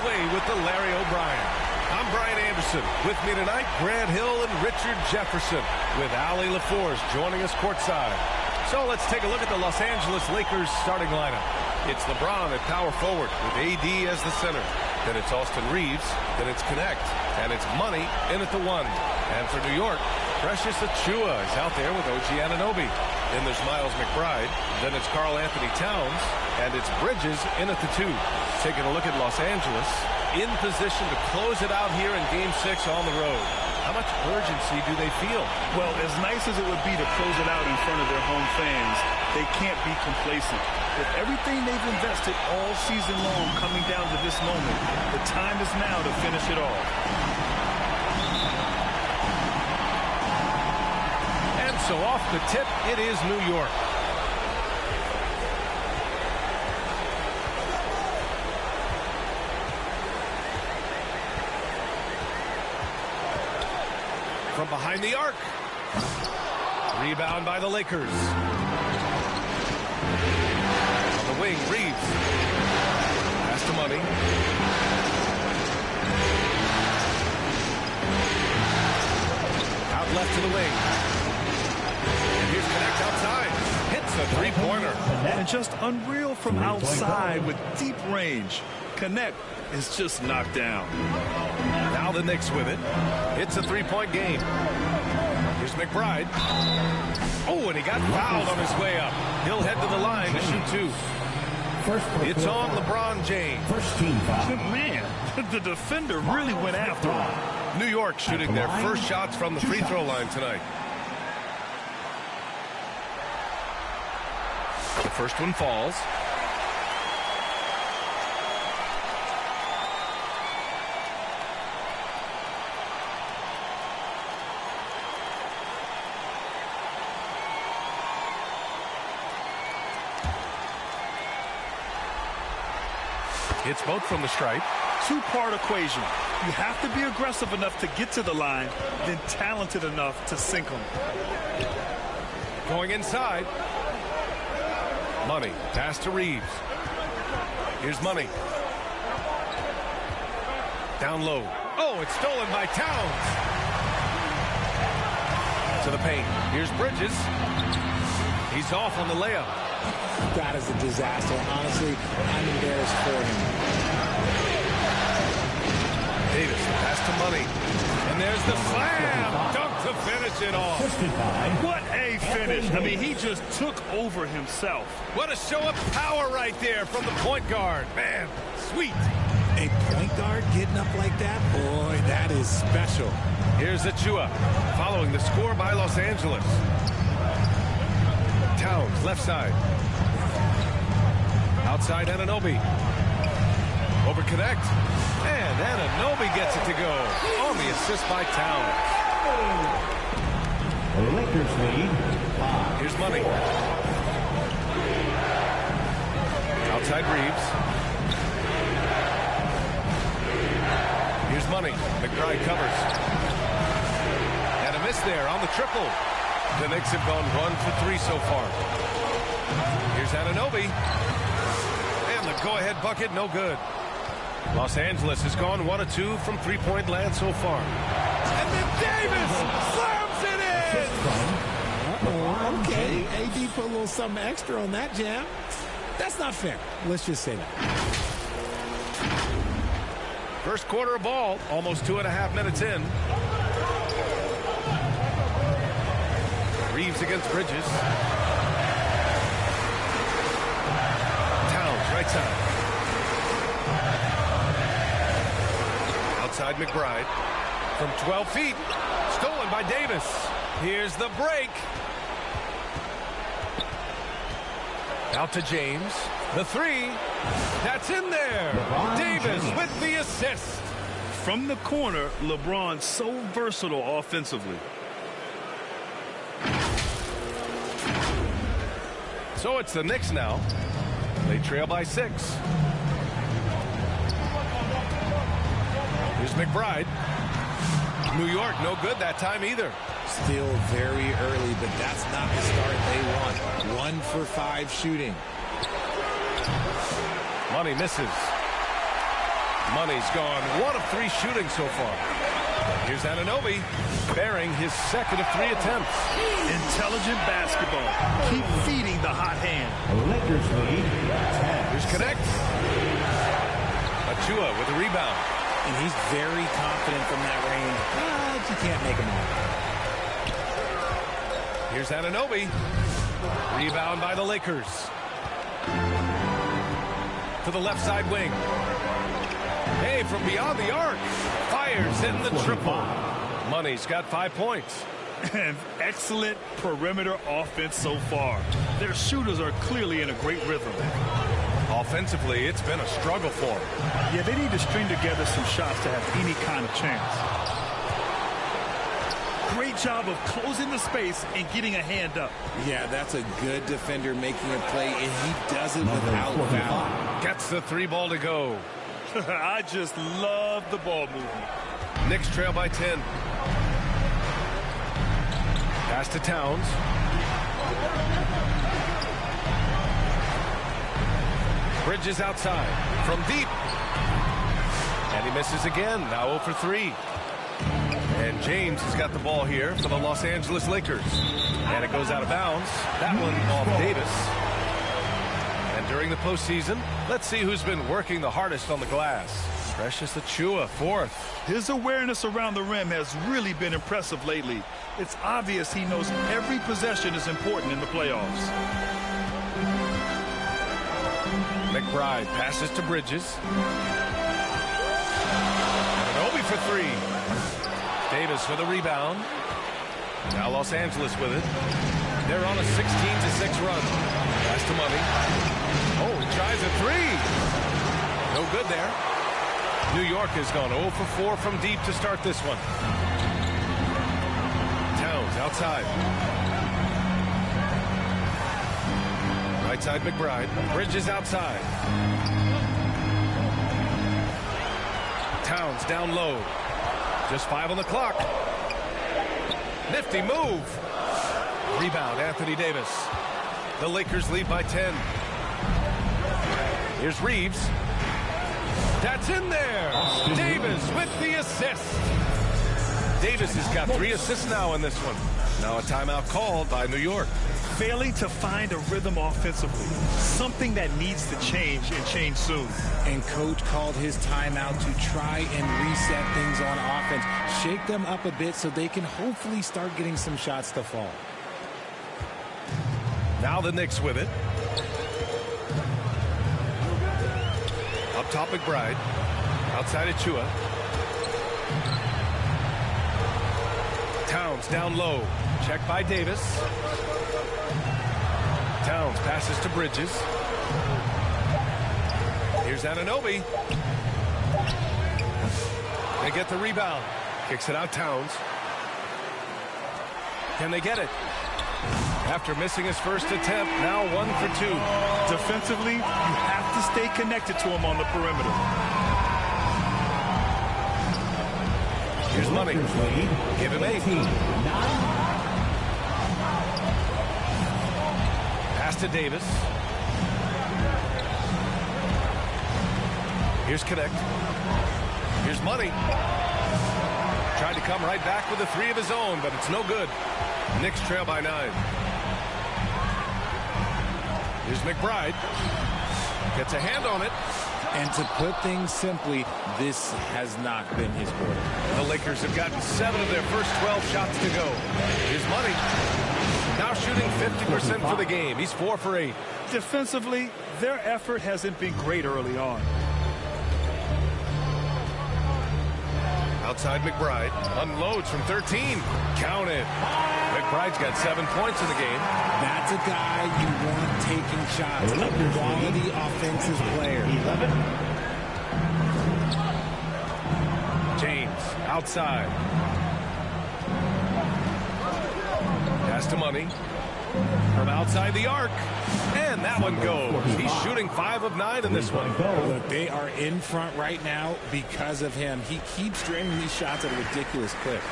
away with the Larry O'Brien. I'm Brian Anderson. With me tonight, Grant Hill and Richard Jefferson, with Allie LaForce joining us courtside. So let's take a look at the Los Angeles Lakers starting lineup. It's LeBron at power forward with AD as the center. Then it's Austin Reeves. Then it's Connect. And it's Money in at the 1. And for New York, Precious Achiuwa is out there with OG Anunoby. Then there's Miles McBride. Then it's Karl Anthony Towns. And it's Bridges in at the 2. Taking a look at Los Angeles, in position to close it out here in Game 6 on the road. How much urgency do they feel? Well, as nice as it would be to close it out in front of their home fans, they can't be complacent. With everything they've invested all season long coming down to this moment, the time is now to finish it all. And so off the tip, it is New York. From behind the arc. Rebound by the Lakers. On the wing, Reeves. Pass to Money. Out left to the wing. And here's Connect outside. Hits a three-pointer. And just unreal from outside with deep range. Connect is just knocked down. Now the Knicks with it. It's a three-point game. Here's McBride. Oh, and he got fouled on his way up. He'll head to the line to shoot 2. It's on LeBron James. First team foul. Man, the defender really went after him. New York shooting their first shots from the free throw line tonight. The first one falls. It's both from the stripe. Two-part equation. You have to be aggressive enough to get to the line, then talented enough to sink them. Going inside. Money. Pass to Reeves. Here's Money. Down low. Oh, it's stolen by Towns. To the paint. Here's Bridges. He's off on the layup. That is a disaster. Honestly, I'm embarrassed for him. Davis, pass to Money. And there's the slam. Dunk to finish it off. What a finish. I mean, he just took over himself. What a show of power right there from the point guard. Man, sweet. A point guard getting up like that? Boy, that is special. Here's Achiuwa following the score by Los Angeles. Towns, left side. Outside Anunoby. Over Connect. And Anunoby gets it to go. On the assist by Towns. Lakers lead 5. Here's Money. Outside Reeves. Here's Money. McBride covers. And a miss there on the triple. The Knicks have gone 1 for 3 so far. Here's Anunoby. And the go-ahead bucket, no good. Los Angeles has gone 1 of 2 from three-point land so far. And then Davis slams it in! Okay, AD put a little something extra on that jam. That's not fair. Let's just say that. First quarter of ball, almost 2.5 minutes in. Reeves against Bridges. Towns, right side. Outside McBride. From 12 feet. Stolen by Davis. Here's the break. Out to James. The 3. That's in there. Davis with the assist. From the corner, LeBron so versatile offensively. So it's the Knicks now. They trail by 6. Here's McBride. New York, no good that time either. Still very early, but that's not the start they want. 1 for 5 shooting. Money misses. Money's gone. 1 of 3 shooting so far. Here's Anunoby, bearing his second of 3 attempts. Intelligent basketball. Keep feeding the hot hand. Lakers lead 10. Here's Connect. Achua with a rebound. And he's very confident from that range, but you can't make him all. Here's Anunoby. Rebound by the Lakers. To the left side wing. Hey, from beyond the arc. Fires in the triple. Money's got 5 points. And excellent perimeter offense so far. Their shooters are clearly in a great rhythm. Offensively, it's been a struggle for them. Yeah, they need to string together some shots to have any kind of chance. Great job of closing the space and getting a hand up. Yeah, that's a good defender making a play, and he does it without foul. Gets the 3 ball to go. I just love the ball movement. Knicks trail by 10. Pass to Towns. Bridges outside from deep. And he misses again. Now 0 for 3. And James has got the ball here for the Los Angeles Lakers. And it goes out of bounds. That one off Davis. And during the postseason, let's see who's been working the hardest on the glass. Precious Achua, 4th. His awareness around the rim has really been impressive lately. It's obvious he knows every possession is important in the playoffs. McBride passes to Bridges. Anunoby for 3. Davis with a rebound. Now Los Angeles with it. They're on a 16-6 run. Pass to Money. Oh, he tries a 3. No good there. New York has gone 0 for 4 from deep to start this one. Towns outside. Right side McBride. Bridges outside. Towns down low. Just 5 on the clock. Nifty move. Rebound, Anthony Davis. The Lakers lead by 10. Here's Reeves. That's in there. Davis with the assist. Davis has got 3 assists now in this one. Now a timeout called by New York. Failing to find a rhythm offensively. Something that needs to change and change soon. And coach called his timeout to try and reset things on offense. Shake them up a bit so they can hopefully start getting some shots to fall. Now the Knicks with it. Up top McBride. Outside Achua. Towns down low. Check by Davis. Towns passes to Bridges. Here's Anunoby. They get the rebound. Kicks it out Towns. Can they get it? After missing his first attempt, now 1 for 2. Defensively, you have to stay connected to him on the perimeter. Here's Money. Give him 8. Pass to Davis. Here's Connect. Here's Money. Tried to come right back with a 3 of his own, but it's no good. Knicks trail by 9. Here's McBride. Gets a hand on it. And to put things simply, this has not been his quarter. The Lakers have gotten 7 of their first 12 shots to go. Here's Money. Now shooting 50% for the game. He's 4 for 8. Defensively, their effort hasn't been great early on. Outside McBride. Unloads from 13. Count it. McBride's got 7 points in the game. That's a guy you want taking shots. A quality offensive player. James outside. Pass to Money. From outside the arc. And that one goes. He's shooting 5 of 9 in this one. Look, they are in front right now because of him. He keeps draining these shots at a ridiculous clip.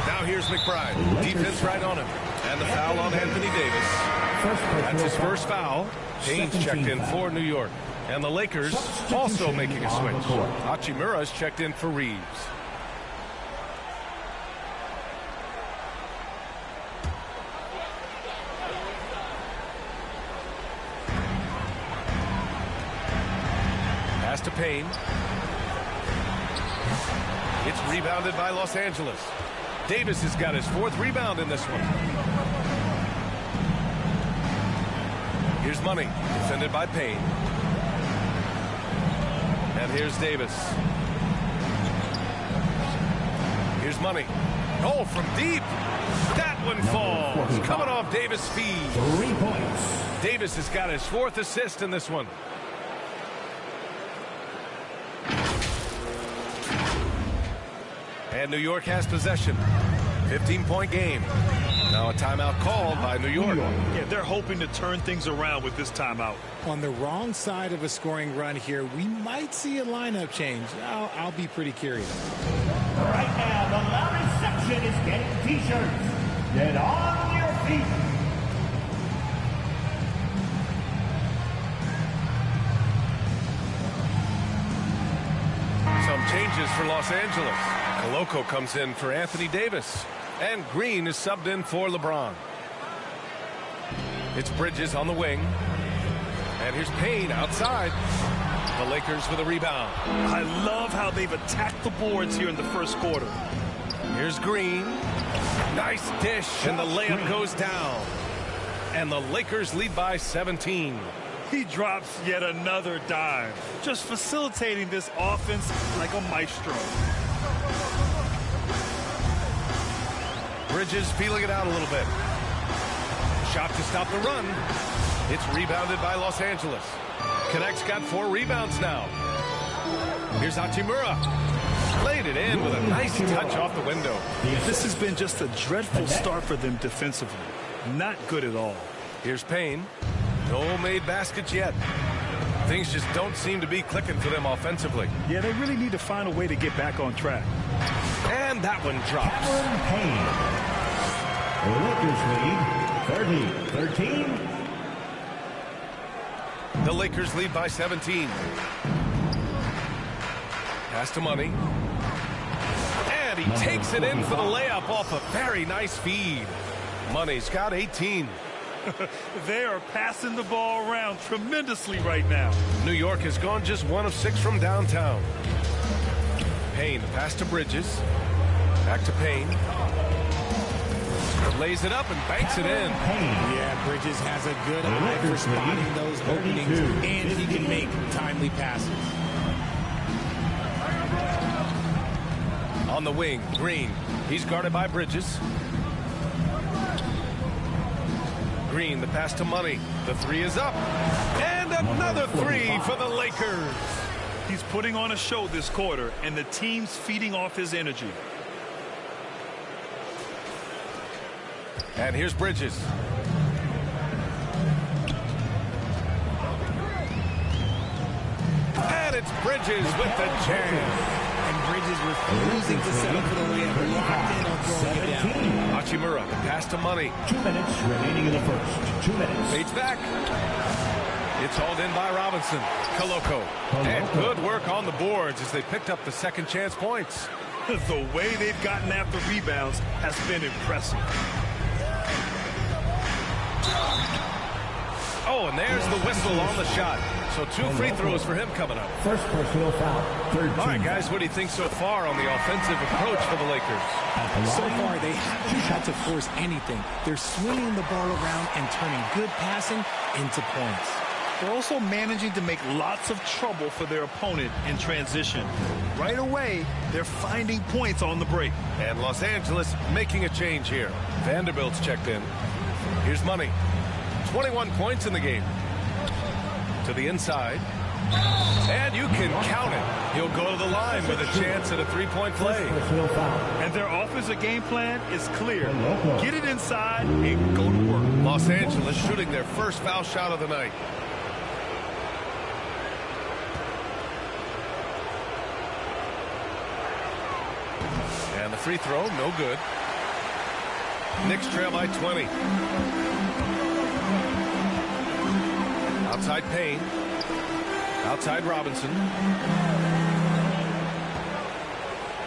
Now here's McBride. Defense right on him. And the foul on Anthony Davis. That's his first foul. Payne's checked in for New York. And the Lakers also making a switch. Hachimura's checked in for Reeves. Pass to Payne. It's rebounded by Los Angeles. Davis has got his 4th rebound in this one. Here's Money, defended by Payne. And here's Davis. Here's Money. Oh, from deep. That one falls. Coming off Davis' feed. 3 points. Davis has got his 4th assist in this one. And New York has possession. 15-point game. Now a timeout called by New York. Yeah, they're hoping to turn things around with this timeout. On the wrong side of a scoring run here, we might see a lineup change. I'll be pretty curious. Right now, the loudest section is getting T-shirts. Get on your feet. Some changes for Los Angeles. Koloko comes in for Anthony Davis. And Green is subbed in for LeBron. It's Bridges on the wing. And here's Payne outside. The Lakers with a rebound. I love how they've attacked the boards here in the first quarter. Here's Green. Nice dish. And the layup goes down. And the Lakers lead by 17. He drops yet another dive. Just facilitating this offense like a maestro. Bridges feeling it out a little bit. Shot to stop the run. It's rebounded by Los Angeles. Connect's got 4 rebounds now. Here's Hachimura. Played it in with a nice touch off the window. This has been just a dreadful start for them defensively. Not good at all. Here's Payne. No made baskets yet. Things just don't seem to be clicking for them offensively. Yeah, they really need to find a way to get back on track. And that one drops. Lakers lead 30-13. The Lakers lead by 17. Pass to Money. And he takes it in for the layup off a very nice feed. Money's got 18. They are passing the ball around tremendously right now. New York has gone just 1 of 6 from downtown. Payne, pass to Bridges. Back to Payne. Lays it up and banks it in. Yeah, Bridges has a good eye for spotting those openings, and he can make timely passes. On the wing, Green. He's guarded by Bridges. Green, the pass to Money. The 3 is up. And another 3 for the Lakers. He's putting on a show this quarter, and the team's feeding off his energy. And here's Bridges. And it's Bridges with the jam. And Bridges refusing to settle for the layup. Locked in on throwing it down. Hachimura, the pass to Money. 2 minutes remaining in the first. 2 minutes. Fades back. It's hauled in by Robinson. Koloko. And good work on the boards as they picked up the second chance points. The way they've gotten after rebounds has been impressive. Oh, and there's the whistle on the shot. So 2 free throws for him coming up. First personal foul. Third All right, guys, what do you think so far on the offensive approach for the Lakers? So far, they haven't had to force anything. They're swinging the ball around and turning good passing into points. They're also managing to make lots of trouble for their opponent in transition. Right away, they're finding points on the break. And Los Angeles making a change here. Vanderbilt's checked in. Here's Money. 21 points in the game. To the inside. And you can count it. He'll go to the line with a chance at a 3-point play. And their offensive game plan is clear. Get it inside and go to work. Los Angeles shooting their first foul shot of the night. And the free throw, no good. Knicks trail by 20. Outside Payne. Outside Robinson.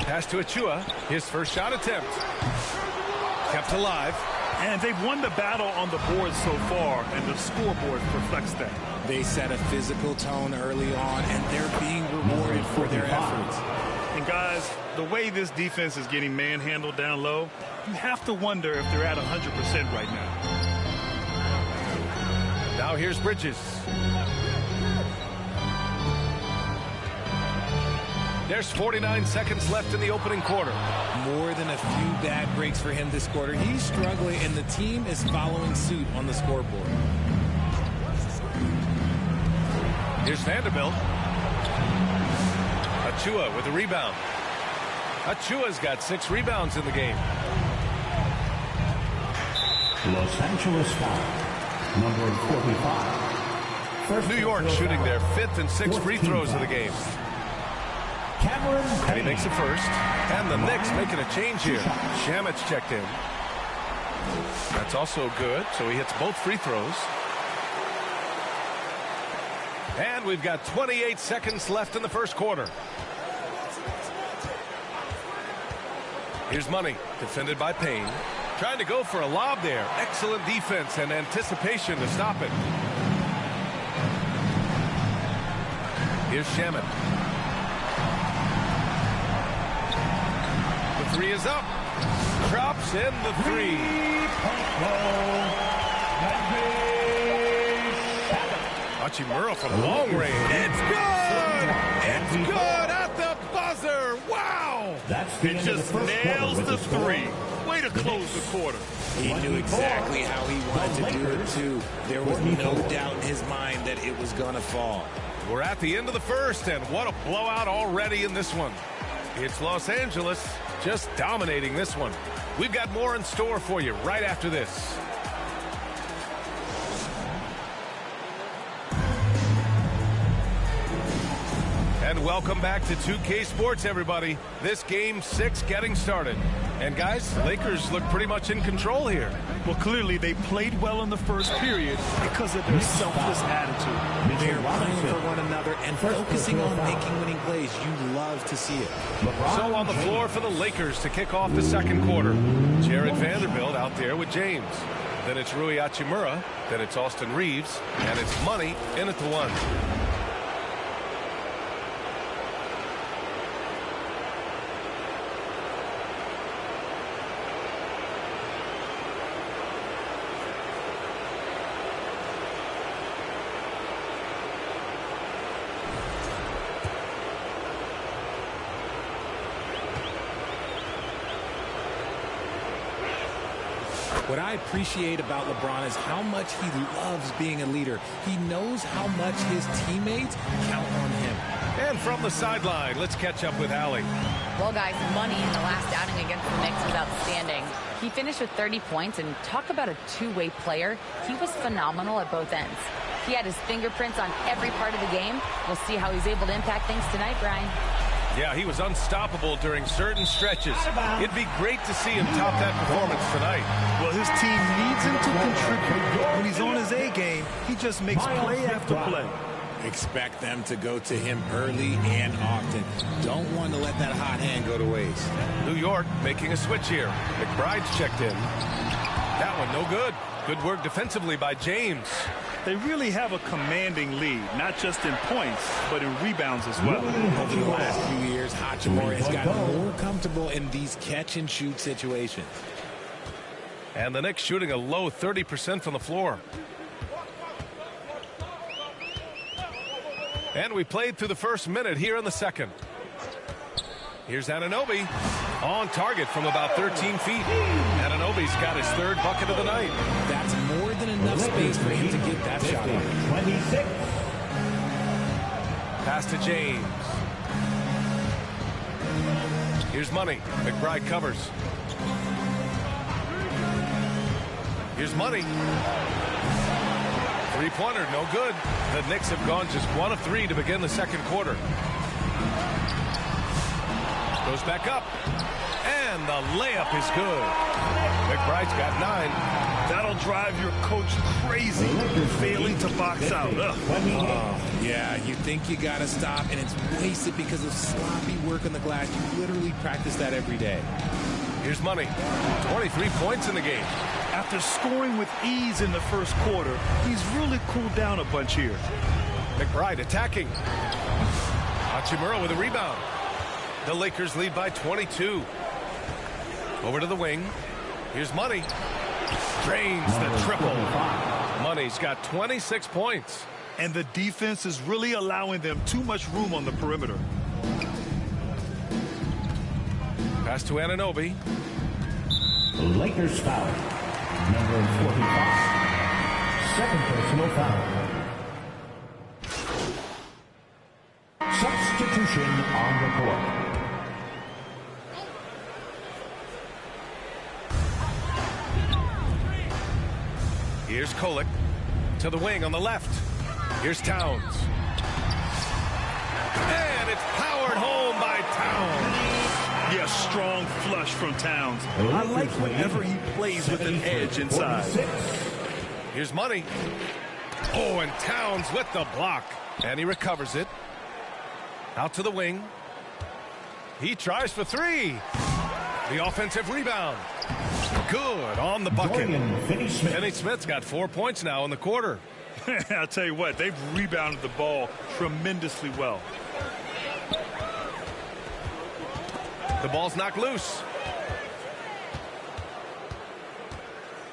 Pass to Achua. His first shot attempt. Kept alive. And they've won the battle on the board so far, and the scoreboard reflects that. They set a physical tone early on, and they're being rewarded for their efforts. And guys, the way this defense is getting manhandled down low, you have to wonder if they're at 100% right now. Now here's Bridges. There's 49 seconds left in the opening quarter. More than a few bad breaks for him this quarter. He's struggling, and the team is following suit on the scoreboard. Here's Vanderbilt. Achua with the rebound. Achua's got 6 rebounds in the game. Los Angeles foul, number 45. New York shooting their 5th and 6th free throws of the game. And he makes the first. And the Knicks making a change here. Shamit's checked in. That's also good, so he hits both free throws. And we've got 28 seconds left in the first quarter. Here's Money, defended by Payne. Trying to go for a lob there. Excellent defense and anticipation to stop it. Here's Shamit. The 3 is up. Drops in the 3. Hachimura from long range. It's good! It's good at the buzzer! Wow! It just nails the 3. Way to close the quarter. He knew exactly how he wanted to do it, too. There was no doubt in his mind that it was going to fall. We're at the end of the first, and what a blowout already in this one. It's Los Angeles just dominating this one. We've got more in store for you right after this. And welcome back to 2K Sports, everybody. This game 6 getting started. And guys, the Lakers look pretty much in control here. Well, clearly they played well in the first period because of their selfless attitude. They're playing for one another and focusing on making winning plays. You love to see it. So on the floor for the Lakers to kick off the second quarter. Jared Vanderbilt out there with James. Then it's Rui Hachimura. Then it's Austin Reeves. And it's Money in at the 1. What I appreciate about LeBron is how much he loves being a leader. He knows how much his teammates count on him. And from the sideline, let's catch up with Allie. Well, guys, Money in the last outing against the Knicks was outstanding. He finished with 30 points, and talk about a two-way player. He was phenomenal at both ends. He had his fingerprints on every part of the game. We'll see how he's able to impact things tonight, Brian. Yeah, he was unstoppable during certain stretches. It'd be great to see him top that performance tonight. Well, his team needs him to contribute. When he's on his A game, he just makes play after play. Expect them to go to him early and often. Don't want to let that hot hand go to waste. New York making a switch here. McBride's checked in. That one no good. Good work defensively by James. They really have a commanding lead, not just in points, but in rebounds as well. Over the last few years, Hachimura has gotten more comfortable in these catch-and-shoot situations. And the Knicks shooting a low 30% from the floor. And we played through the first minute here in the second. Here's Anunoby on target from about 13 feet. Anunoby's got his 3rd bucket of the night. That's more than enough space for him to get that shot off. 26. Pass to James. Here's Money. McBride covers. Here's Money. 3-pointer, no good. The Knicks have gone just 1 of 3 to begin the second quarter. Goes back up. And And the layup is good. McBride's got 9. That'll drive your coach crazy, failing to box out. Yeah, you think you got to stop, and it's wasted because of sloppy work on the glass. You literally practice that every day. Here's Money. 23 points in the game. After scoring with ease in the first quarter, he's really cooled down a bunch here. McBride attacking. Hachimura with a rebound. The Lakers lead by 22. Over to the wing. Here's Money. Drains the triple. Money's got 26 points. And the defense is really allowing them too much room on the perimeter. Pass to Anunoby. Lakers foul. Number 45. Second personal foul. Substitution on the court. Here's Kolek to the wing on the left. Here's Towns. And it's powered home by Towns. Yeah, strong flush from Towns. I like whenever he plays with an edge inside. Here's Money. Oh, and Towns with the block. And he recovers it. Out to the wing. He tries for 3. The offensive rebound. Good on the bucket. Finney Smith's got 4 points now in the quarter. I'll tell you what, they've rebounded the ball tremendously well. The ball's knocked loose.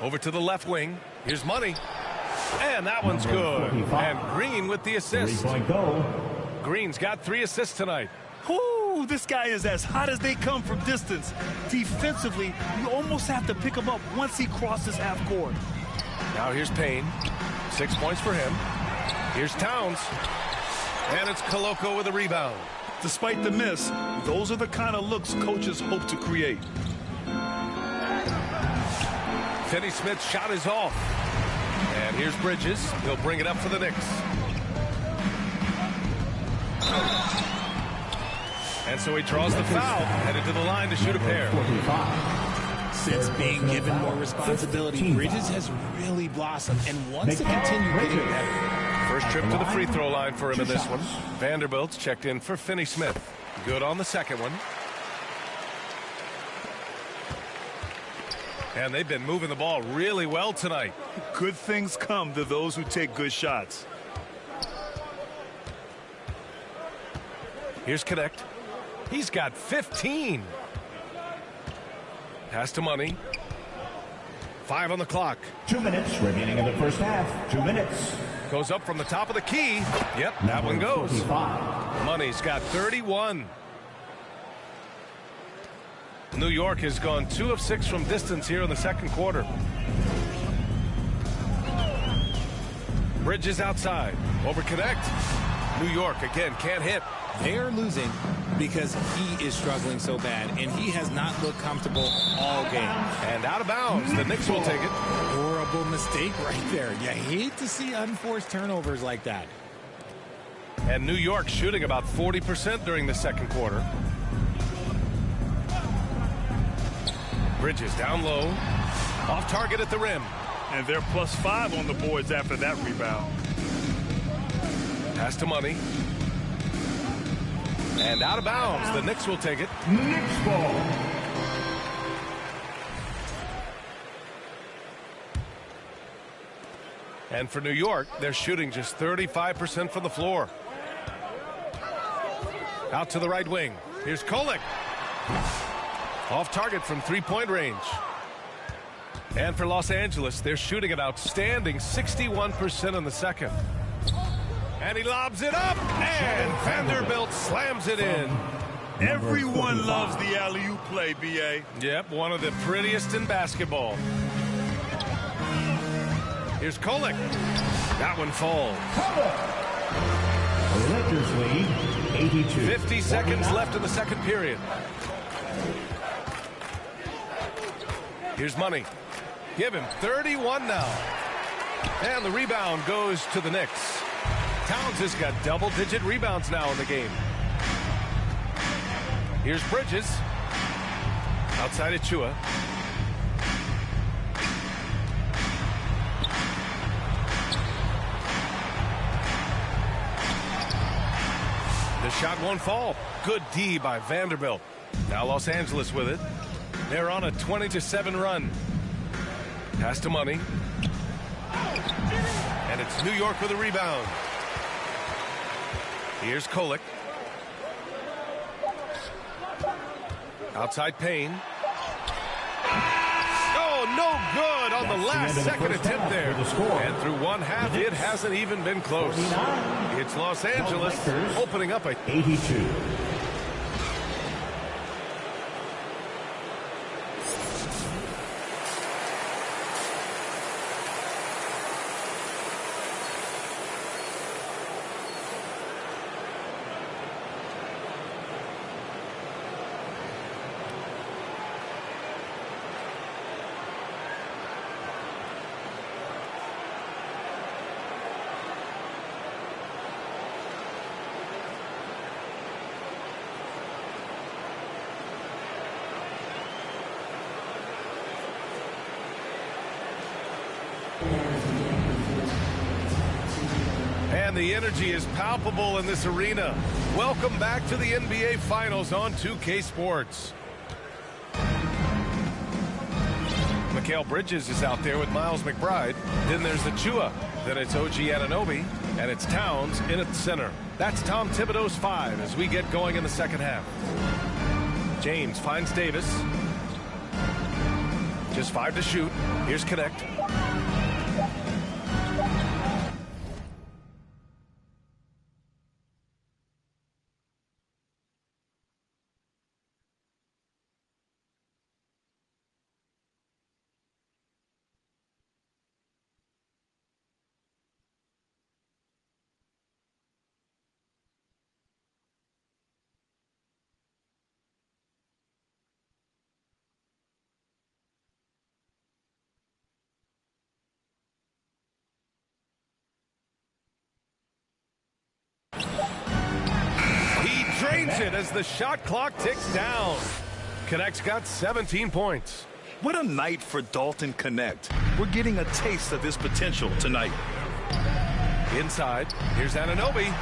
Over to the left wing. Here's Money. And that one's good. And Green with the assist. Green's got 3 assists tonight. Whoo, this guy is as hot as they come from distance. Defensively, you almost have to pick him up once he crosses half court. Now here's Payne. 6 points for him. Here's Towns. And it's Koloko with a rebound. Despite the miss, those are the kind of looks coaches hope to create. Finney Smith's shot is off. And here's Bridges. He'll bring it up for the Knicks. And so he draws the foul, headed to the line to shoot a pair. Since being given more responsibility, Bridges has really blossomed and wants to continue getting better. First trip to the free throw line for him in this one. Vanderbilt's checked in for Finney Smith. Good on the second one. And they've been moving the ball really well tonight. Good things come to those who take good shots. Here's Connect. He's got 15. Pass to Money. 5 on the clock. 2 minutes remaining in the first half. 2 minutes. Goes up from the top of the key. Yep, that one goes. 45. Money's got 31. New York has gone 2 of 6 from distance here in the second quarter. Bridges outside. Over Connect. New York again can't hit. They are losing because he is struggling so bad, and he has not looked comfortable all game. And out of bounds. The Knicks will take it. Horrible mistake right there. You hate to see unforced turnovers like that. And New York shooting about 40% during the second quarter. Bridges down low. Off target at the rim. And they're +5 on the boards after that rebound. Pass to Money. And out of bounds. The Knicks will take it. Knicks ball. And for New York, they're shooting just 35% from the floor. Out to the right wing. Here's Kolek. Off target from three-point range. And for Los Angeles, they're shooting an outstanding 61% in the second. And he lobs it up, and Vanderbilt slams it in. Everyone loves the alley-oop play, B.A. Yep, one of the prettiest in basketball. Here's Kolek. That one falls. Lakers lead 82. 50 seconds left in the second period. Here's Money. Give him 31 now. And the rebound goes to the Knicks. Towns has got double-digit rebounds now in the game. Here's Bridges. Outside Achua. The shot won't fall. Good D by Vanderbilt. Now Los Angeles with it. They're on a 20-7 run. Pass to Money. And it's New York with a rebound. Here's Kolek. Outside Payne. Oh, no good on the last second attempt there. And through one half, it hasn't even been close. It's Los Angeles opening up a 82. And the energy is palpable in this arena. Welcome back to the NBA Finals on 2K Sports. Mikal Bridges is out there with Miles McBride. Then there's Achua. Then it's OG Anunoby. And it's Towns in at the center. That's Tom Thibodeau's 5 as we get going in the second half. James finds Davis. Just 5 to shoot. Here's Connect. Drains it as the shot clock ticks down. Connect's got 17 points. What a night for Dalton Connect. We're getting a taste of his potential tonight. Inside, here's Anunoby.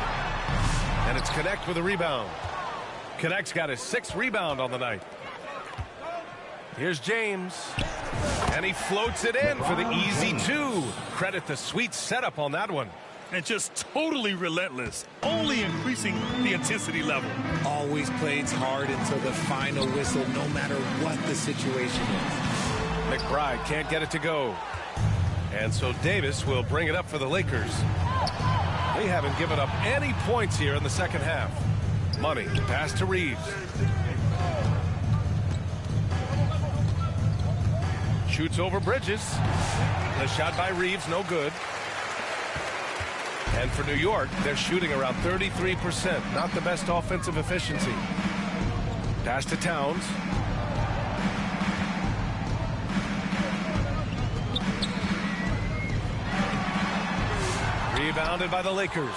And it's Connect with a rebound. Connect's got his 6th rebound on the night. Here's James. And he floats it in for the easy 2. Credit the sweet setup on that one. And just totally relentless, only increasing the intensity level. Always plays hard until the final whistle, no matter what the situation is. McBride can't get it to go. And so Davis will bring it up for the Lakers. They haven't given up any points here in the second half. Money, pass to Reeves. Shoots over Bridges. The shot by Reeves, no good. And for New York, they're shooting around 33%. Not the best offensive efficiency. Pass to Towns. Rebounded by the Lakers.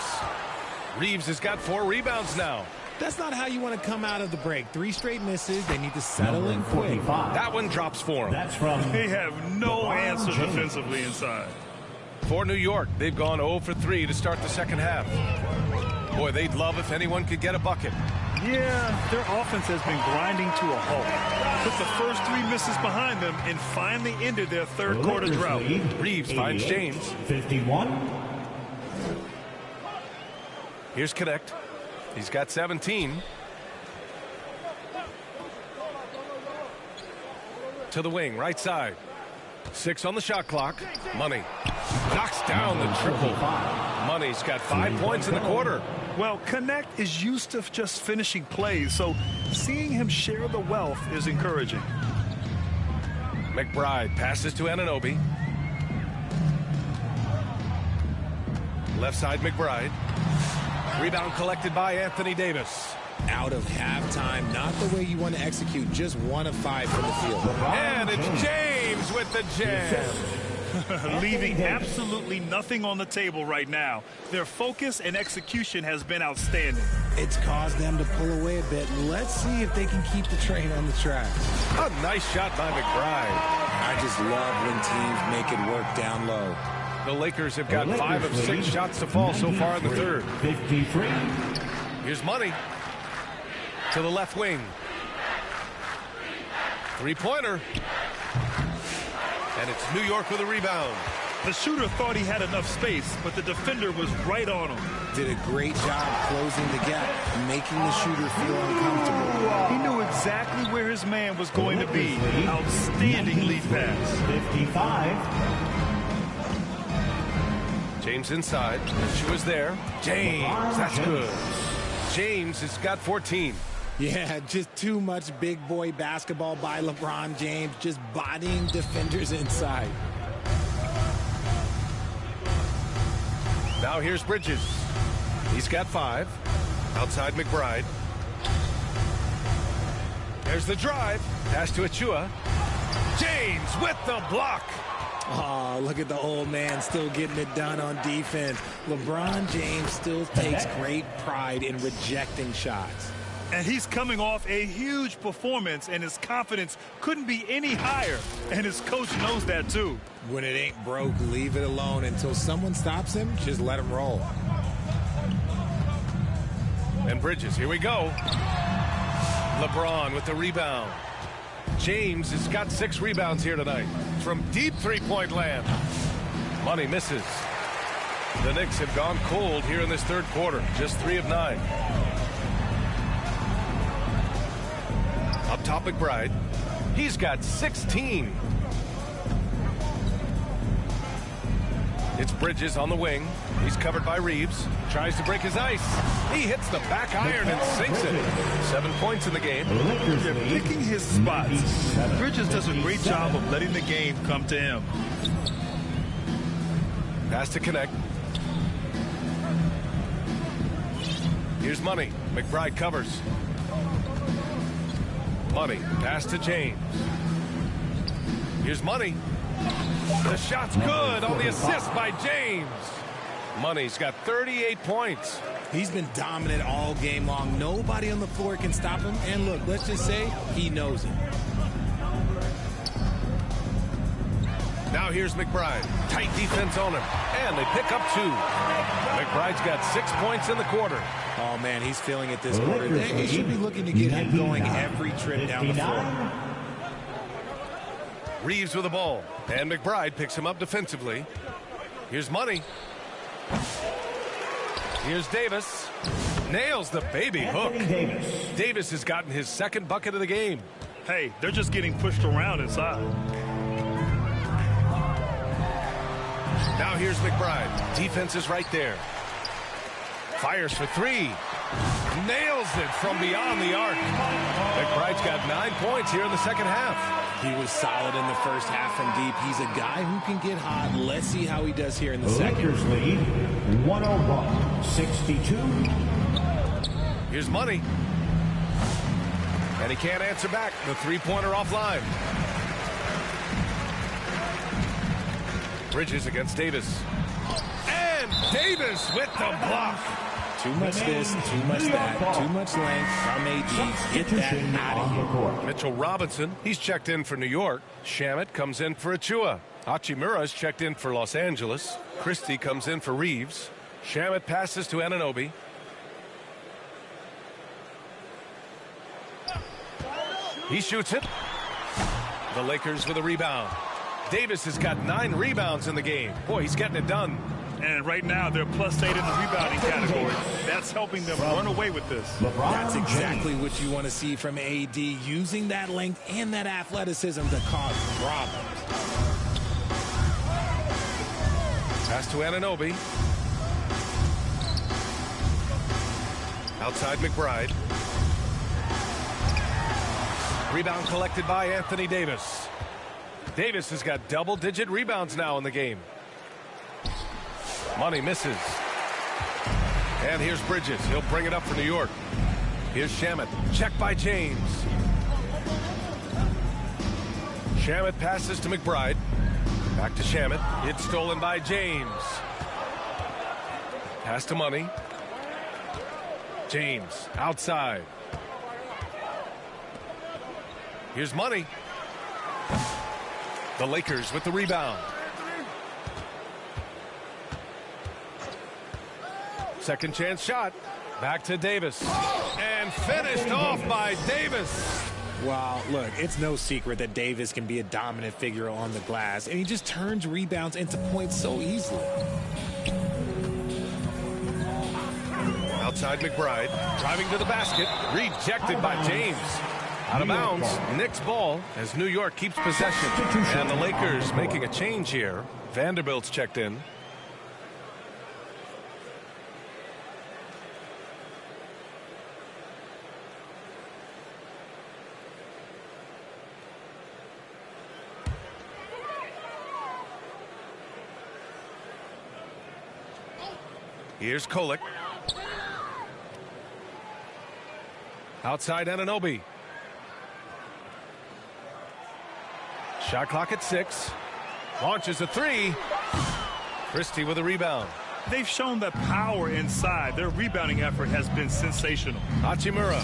Reeves has got 4 rebounds now. That's not how you want to come out of the break. 3 straight misses. They need to settle in quick. That one drops for him. That's from They have no answer defensively inside. For New York, they've gone 0 for 3 to start the second half. Boy, they'd love if anyone could get a bucket. Yeah, their offense has been grinding to a halt. Put the first 3 misses behind them and finally ended their third quarter drought. Reeves finds James. 51. Here's Connect. He's got 17. To the wing, right side. 6 on the shot clock. Money knocks down the triple. Money's got 5 points in the quarter. Well, Connect is used to just finishing plays, so seeing him share the wealth is encouraging. McBride passes to Anunoby. Left side McBride. Rebound collected by Anthony Davis. Out of halftime, not the way you want to execute, just 1 of 5 from the field. And it's James with the jam. Leaving absolutely nothing on the table right now. Their focus and execution has been outstanding. It's caused them to pull away a bit. Let's see if they can keep the train on the track. A nice shot by McBride. I just love when teams make it work down low. The Lakers have got 5 of 6 shots to fall so far in the third. 53. Here's Money to the left wing. Three-pointer. And it's New York with a rebound. The shooter thought he had enough space, but the defender was right on him. Did a great job closing the gap, making the shooter feel uncomfortable. He knew exactly where his man was going to be. Outstanding lead pass. 55. James inside. She was there. James, that's good. James has got 14. Yeah, just too much big boy basketball by LeBron James, just bodying defenders inside. Now here's Bridges. He's got 5. Outside McBride. There's the drive. Pass to Achua. James with the block. Oh, look at the old man still getting it done on defense. LeBron James still takes great pride in rejecting shots. And he's coming off a huge performance, and his confidence couldn't be any higher. And his coach knows that, too. When it ain't broke, leave it alone. Until someone stops him, just let him roll. And Bridges, here we go. LeBron with the rebound. James has got 6 rebounds here tonight from deep three-point land. Money misses. The Knicks have gone cold here in this third quarter. Just 3 of 9. Up top, McBride. He's got 16. It's Bridges on the wing. He's covered by Reeves. Tries to break his ice. He hits the back iron and sinks it. 7 points in the game. They're picking his spots. Bridges does a great job of letting the game come to him. Pass to connect. Here's Money. McBride covers. Money. Pass to James. Here's Money. The shot's good on the assist by James. Money's got 38 points. He's been dominant all game long. Nobody on the floor can stop him. And look, let's just say he knows it. Now here's McBride. Tight defense on him. And they pick up 2. McBride's got 6 points in the quarter. Oh, man, he's feeling it this quarter. They should be looking to get him going every trip down the floor. Reeves with the ball. And McBride picks him up defensively. Here's Money. Here's Davis. Nails the baby hook. Davis has gotten his 2nd bucket of the game. Hey, they're just getting pushed around inside. Now here's McBride. Defense is right there. Fires for 3. Nails it from beyond the arc. McBride's got 9 points here in the second half. He was solid in the first half from deep. He's a guy who can get hot. Let's see how he does here in the second. Lakers lead 101-62. Here's Money. And he can't answer back. The three-pointer offline. Bridges against Davis. And Davis with the block. Too much this, too much that, too much length from AD. Get that out of here. Mitchell Robinson, he's checked in for New York. Shamet comes in for Achua. Hachimura's checked in for Los Angeles. Christie comes in for Reeves. Shamet passes to Anunoby. He shoots it. The Lakers with a rebound. Davis has got 9 rebounds in the game. Boy, he's getting it done. And right now, they're +8 in the rebounding category. That's helping them run away with this. That's exactly what you want to see from AD, using that length and that athleticism to cause problems. Pass to Anunoby. Outside McBride. Rebound collected by Anthony Davis. Davis has got double-digit rebounds now in the game. Money misses. And here's Bridges. He'll bring it up for New York. Here's Shamet. Checked by James. Shamet passes to McBride. Back to Shamit. It's stolen by James. Pass to Money. James outside. Here's Money. The Lakers with the rebound. Second chance shot. Back to Davis. And finished off by Davis. Wow, look, it's no secret that Davis can be a dominant figure on the glass, and he just turns rebounds into points so easily. Outside McBride, driving to the basket, rejected by James. Out of bounds, Knicks ball as New York keeps possession. And the Lakers making a change here. Vanderbilt's checked in. Here's Kolek. Outside Anunoby. Shot clock at 6. Launches a 3. Christie with a rebound. They've shown the power inside. Their rebounding effort has been sensational. Hachimura.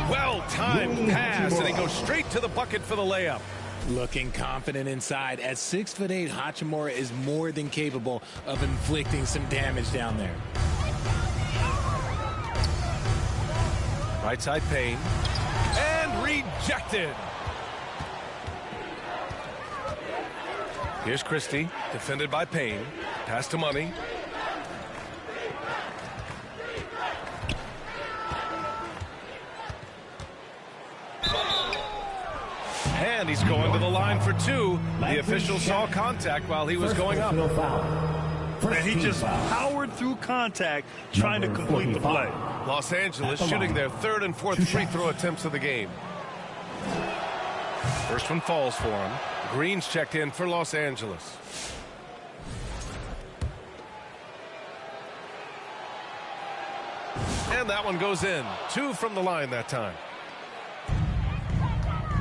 Well-timed pass, and he goes straight to the bucket for the layup. Looking confident inside. At 6'8", Hachimura is more than capable of inflicting some damage down there. Right side Payne. And rejected. Here's Christie, defended by Payne. Pass to Money. And he's going to the line for 2. The official saw contact while he was going up. And he just powered through contact, trying to complete the play. Los Angeles shooting their 3rd and 4th free throw attempts of the game. First one falls for him. Green's checked in for Los Angeles. And that one goes in. 2 from the line that time.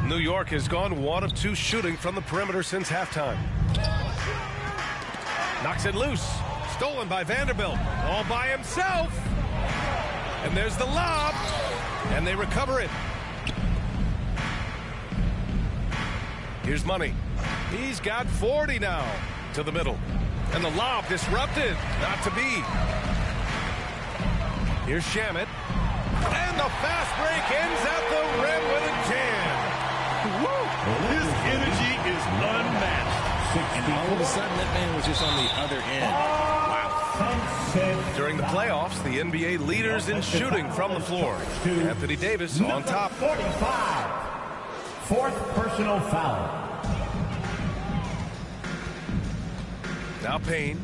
New York has gone 1 of 2 shooting from the perimeter since halftime. Knocks it loose. Stolen by Vanderbilt. All by himself. And there's the lob. And they recover it. Here's Money. He's got 40 now. To the middle. And the lob disrupted. Not to be. Here's Shamit. And the fast break ends at the rim with a jam. Woo! His energy is unmatched. And all of a sudden, that man was just on the other end. Wow. During the playoffs, the NBA leaders in shooting from the floor. Anthony Davis on top. 45. 4th personal foul. Now Payne.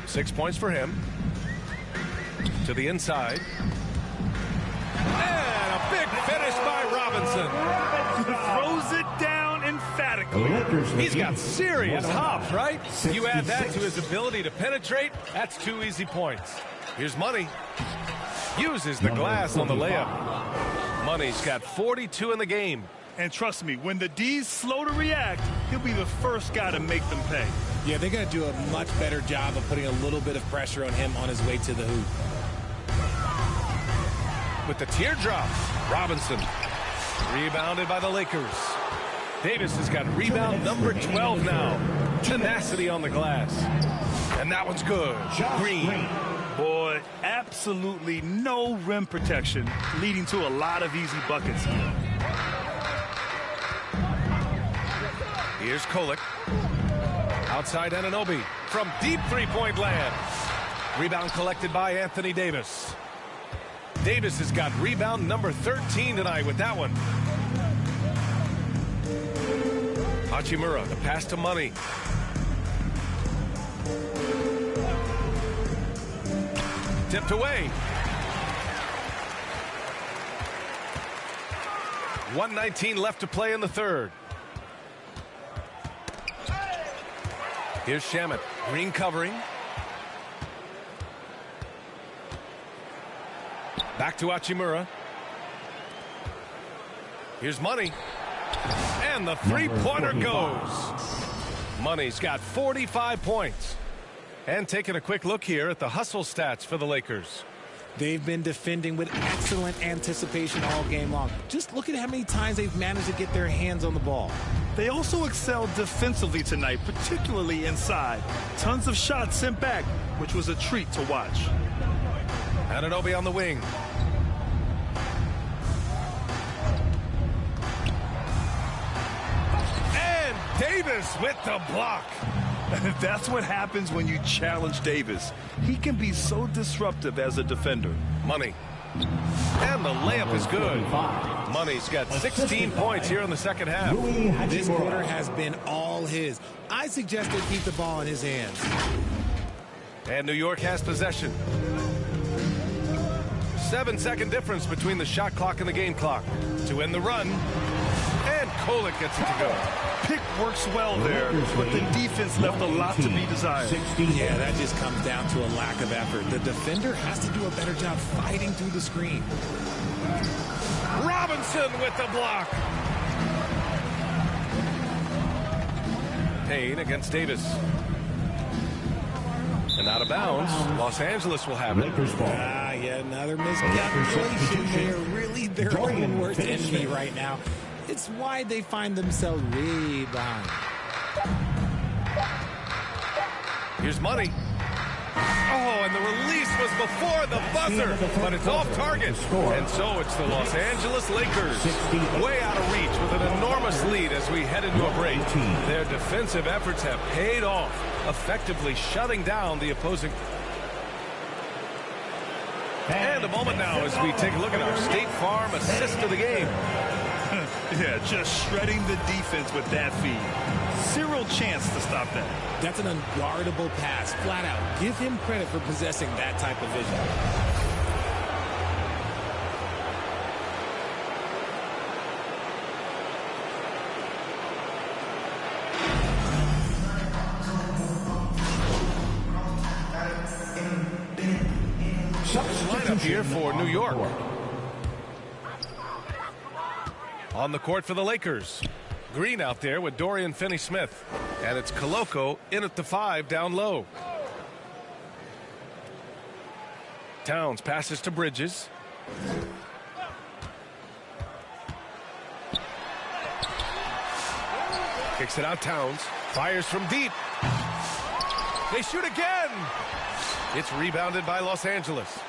6 points for him. To the inside. And a big finish by Robinson. Throws it down emphatically. He's got serious hops, right? You add that to his ability to penetrate, that's 2 easy points. Here's Money. Uses the glass on the layup. Money's got 42 in the game. And trust me, when the D's slow to react, he'll be the first guy to make them pay. Yeah, they got to do a much better job of putting a little bit of pressure on him on his way to the hoop. With the teardrop, Robinson. Rebounded by the Lakers. Davis has got rebound number 12 now. Tenacity on the glass. And that one's good. Green. Boy, absolutely no rim protection, leading to a lot of easy buckets. Here's Kolek. Outside Anunoby from deep three-point land. Rebound collected by Anthony Davis. Davis has got rebound number 13 tonight with that one. Hachimura, the pass to Money. Tipped away. 1:19 left to play in the 3rd. Here's Shamit. Green covering. Back to Hachimura. Here's Money. And the three-pointer goes. Money's got 45 points. And taking a quick look here at the hustle stats for the Lakers. They've been defending with excellent anticipation all game long. Just look at how many times they've managed to get their hands on the ball. They also excelled defensively tonight, particularly inside. Tons of shots sent back, which was a treat to watch. Anunoby on the wing. And Davis with the block. That's what happens when you challenge Davis. He can be so disruptive as a defender. Money. And the layup is good. Money's got 16 points here in the second half. This quarter has been all his. I suggest they keep the ball in his hands. And New York has possession. 7-second difference between the shot clock and the game clock. To end the run. And Kolek gets it to go. Pick works well there, but the defense left a lot to be desired. Yeah, that just comes down to a lack of effort. The defender has to do a better job fighting through the screen. Robinson with the block. Payne against Davis. And out of bounds, Los Angeles will have it. Yeah, another miscalculation. They're really their own worst enemy right now. It's why they find themselves way behind. Here's Money. Oh, and the release was before the buzzer, but it's off target. And so it's the Los Angeles Lakers, way out of reach with an enormous lead as we head into a break. Their defensive efforts have paid off, effectively shutting down the opposing. And a moment now as we take a look at our State Farm assist of the game. Yeah, just shredding the defense with that feed. Zero chance to stop that. That's an unguardable pass, flat out. Give him credit for possessing that type of vision. Lineup here for New York. On the court for the Lakers. Green out there with Dorian Finney-Smith. And it's Koloko in at the 5 down low. Towns passes to Bridges. Kicks it out Towns. Fires from deep. They shoot again. It's rebounded by Los Angeles.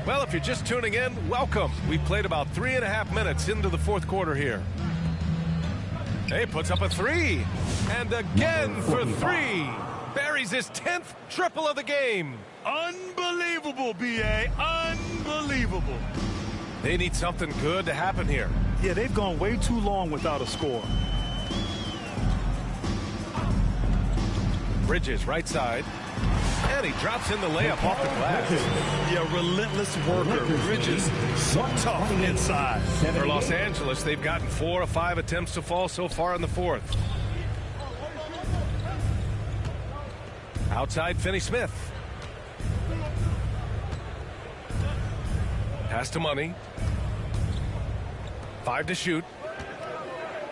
Well, if you're just tuning in, welcome. We played about 3.5 minutes into the fourth quarter here. Hey, puts up a 3. And again for 3. Buries his 10th triple of the game. Unbelievable, B.A. Unbelievable. They need something good to happen here. Yeah, they've gone way too long without a score. Bridges, right side. And he drops in the layup off the glass. Yeah, relentless worker. Bridges, so tough inside. For Los Angeles, they've gotten 4 of 5 attempts to fall so far in the fourth. Outside, Finney-Smith. Pass to Money. 5 to shoot.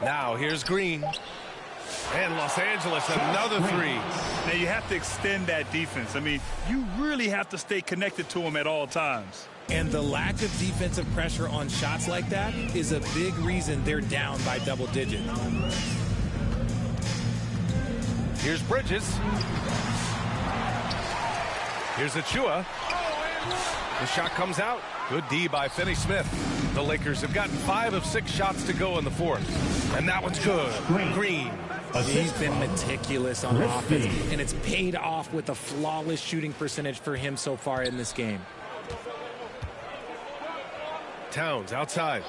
Now here's Green. And Los Angeles, another 3. Now, you have to extend that defense. I mean, you really have to stay connected to them at all times. And the lack of defensive pressure on shots like that is a big reason they're down by double digits. Here's Bridges. Here's Achua. The shot comes out. Good D by Finney-Smith. The Lakers have gotten 5 of 6 shots to go in the fourth. And that one's good. Green. He's been meticulous on offense, and it's paid off with a flawless shooting percentage for him so far in this game. Towns outside.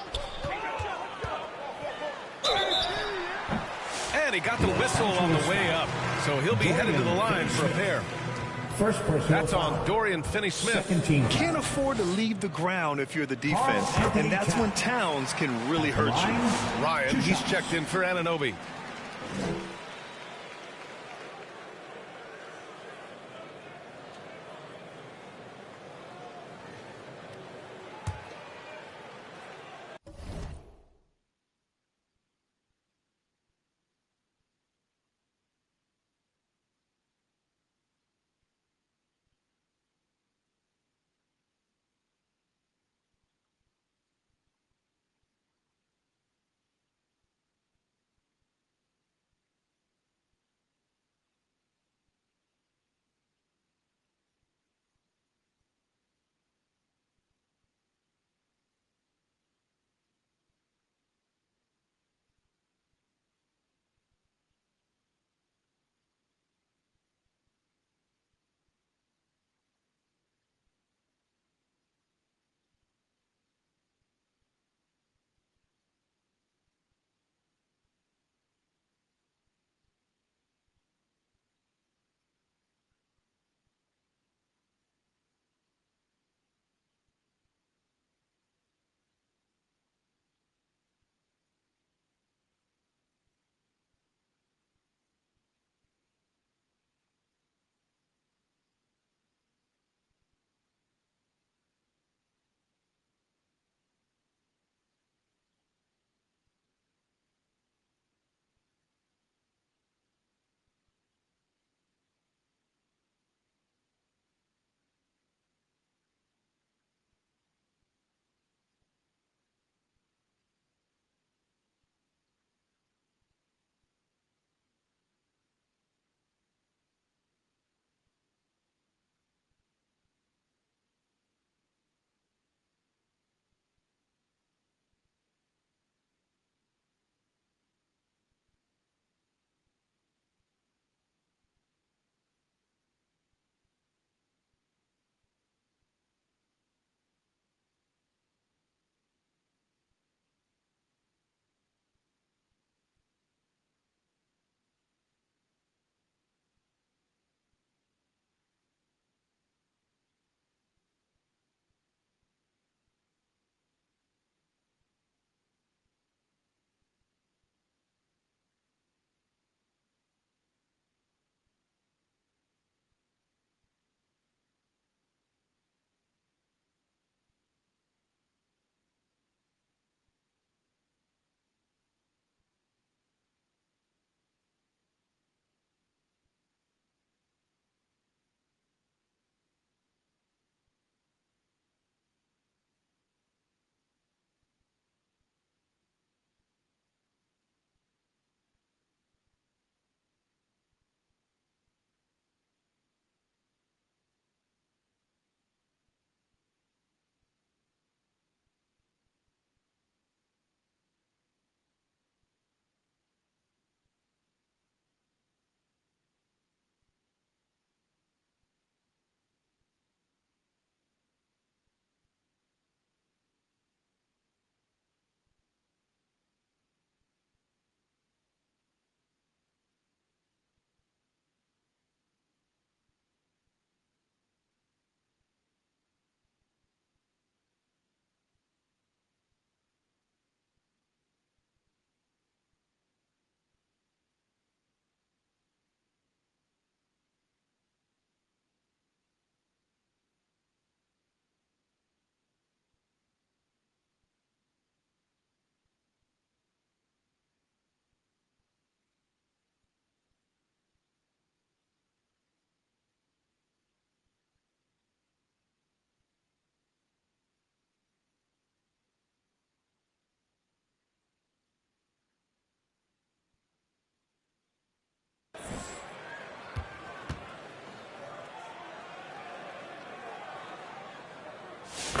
And he got the whistle on the way up, so he'll be headed to the line for a pair. First person. That's on Dorian Finney-Smith. Can't afford to leave the ground if you're the defense, and that's when Towns can really hurt you. Ryan, he's checked in for Anunoby.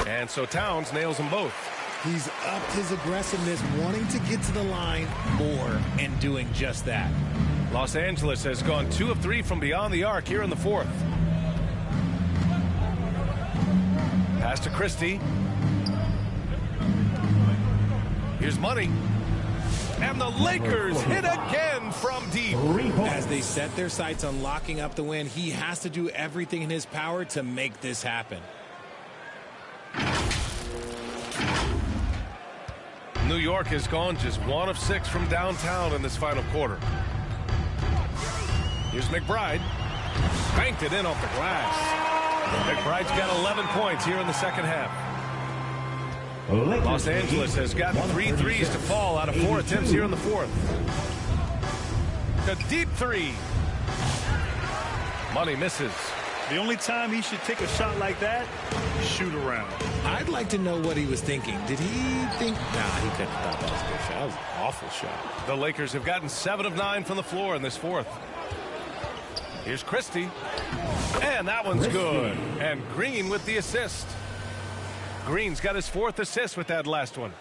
And so Towns nails them both. He's upped his aggressiveness, wanting to get to the line more and doing just that. Los Angeles has gone 2 of 3 from beyond the arc here in the fourth. Pass to Christie. Here's Money. And the Lakers hit again from deep. As they set their sights on locking up the win, he has to do everything in his power to make this happen. New York has gone just 1 of 6 from downtown in this final quarter. Here's McBride. Banked it in off the glass. McBride's got 11 points here in the second half. Los Angeles has gotten 3 threes to fall out of 4 attempts here in the fourth. The deep three. Money misses. The only time he should take a shot like that, shoot around. I'd like to know what he was thinking. Did he think? Nah, he couldn't have thought that was a good shot. That was an awful shot. The Lakers have gotten 7 of 9 from the floor in this fourth. Here's Christie. And that one's good. And Green with the assist. Green's got his 4th assist with that last one.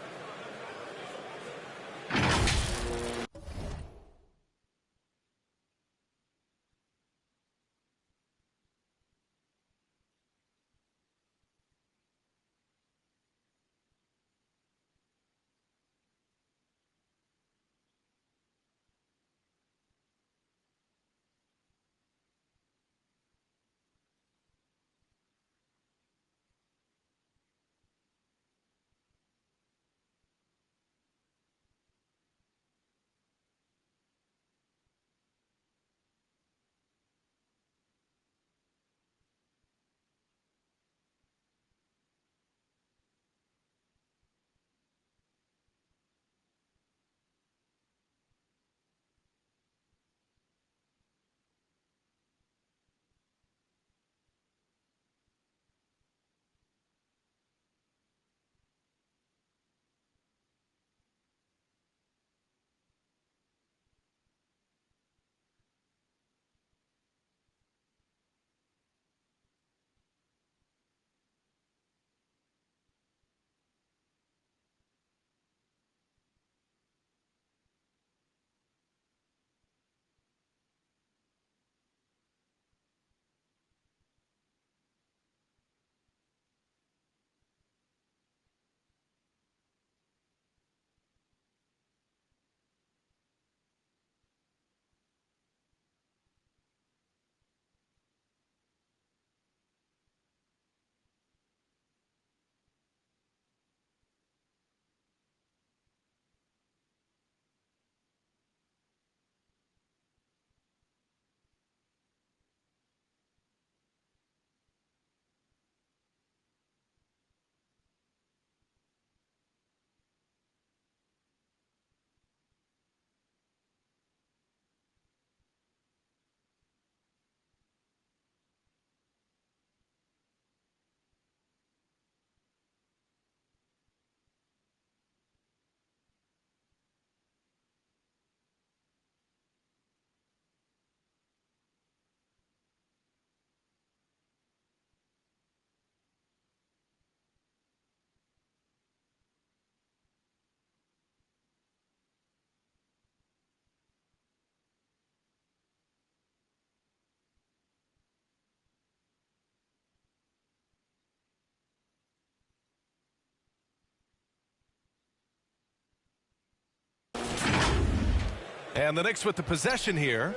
And the Knicks with the possession here.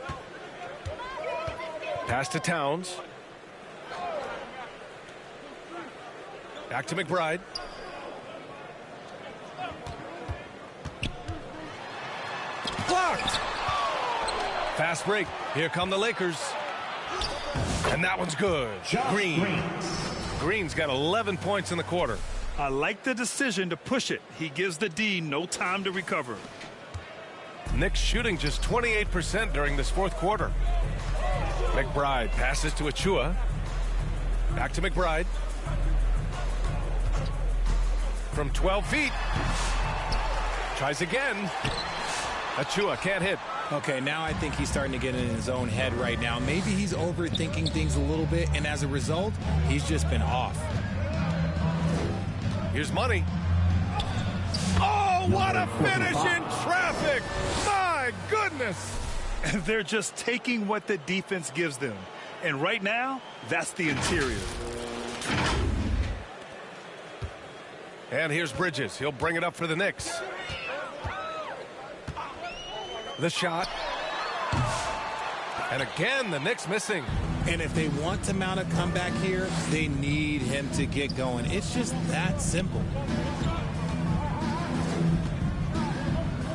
Pass to Towns. Back to McBride. Blocked. Fast break. Here come the Lakers. And that one's good. Green. Green's got 11 points in the quarter. I like the decision to push it. He gives the D no time to recover. Knicks shooting just 28% during this fourth quarter. McBride passes to Achua. Back to McBride. From 12 feet. Tries again. Achua can't hit. Okay, now I think he's starting to get in his own head right now. Maybe he's overthinking things a little bit, and as a result, he's just been off. Here's money. Oh, what a finish in traffic! My goodness! And they're just taking what the defense gives them. And right now, that's the interior. And here's Bridges. He'll bring it up for the Knicks. The shot. And again, the Knicks missing. And if they want to mount a comeback here, they need him to get going. It's just that simple.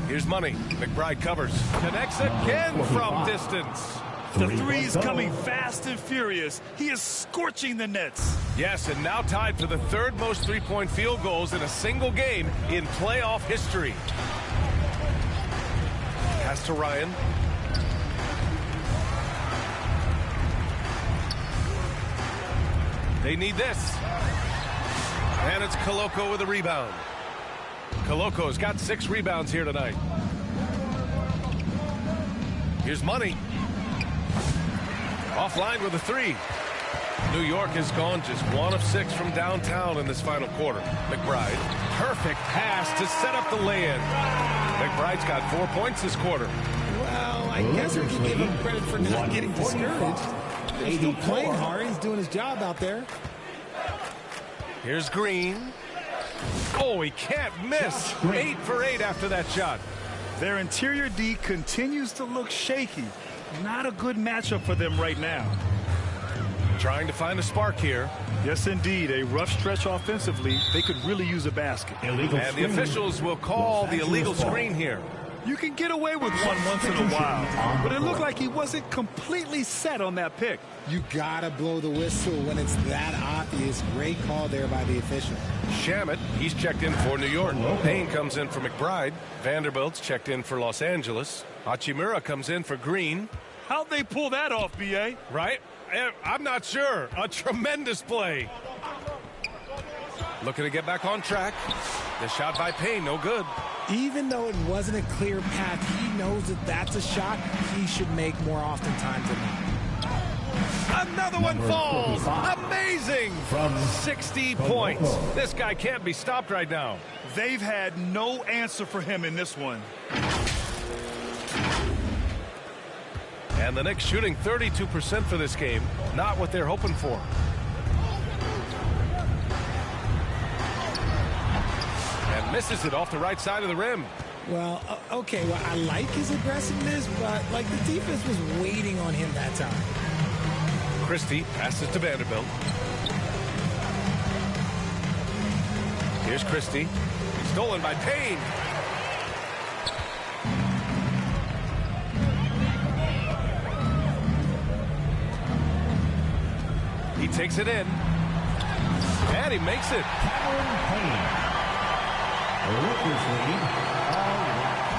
Here's money. McBride covers. Connects again from distance. The three's coming fast and furious. He is scorching the Nets. Yes, and now tied for the third most three-point field goals in a single game in playoff history. Pass to Ryan. They need this. And it's Koloko with a rebound. Koloko's got 6 rebounds here tonight. Here's money. Offline with a 3. New York has gone just 1 of 6 from downtown in this final quarter. McBride, perfect pass to set up the lay-in. McBride's got 4 points this quarter. Well, I guess we can give him credit for not getting discouraged. He's still playing hard. He's doing his job out there. Here's Green. Oh, he can't miss. 8 for 8 after that shot. Their interior D continues to look shaky. Not a good matchup for them right now. Trying to find a spark here. Yes, indeed. A rough stretch offensively. They could really use a basket. And the officials will call the illegal screen here. You can get away with one once in a while, but it looked like he wasn't completely set on that pick. You gotta blow the whistle when it's that obvious. Great call there by the official. Shamet, he's checked in for New York. Payne comes in for McBride. Vanderbilt's checked in for Los Angeles. Hachimura comes in for Green. How'd they pull that off, B.A.? Right? I'm not sure. A tremendous play. Looking to get back on track. The shot by Payne, no good. Even though it wasn't a clear path, he knows that that's a shot he should make more oftentimes than not. Another one falls. Amazing. From 60 points. This guy can't be stopped right now. They've had no answer for him in this one. And the Knicks shooting 32% for this game. Not what they're hoping for. And misses it off the right side of the rim. Well, okay, well, I like his aggressiveness, but, like, the defense was waiting on him that time. Christie passes to Vanderbilt. Here's Christie. Stolen by Payne. He takes it in. And he makes it.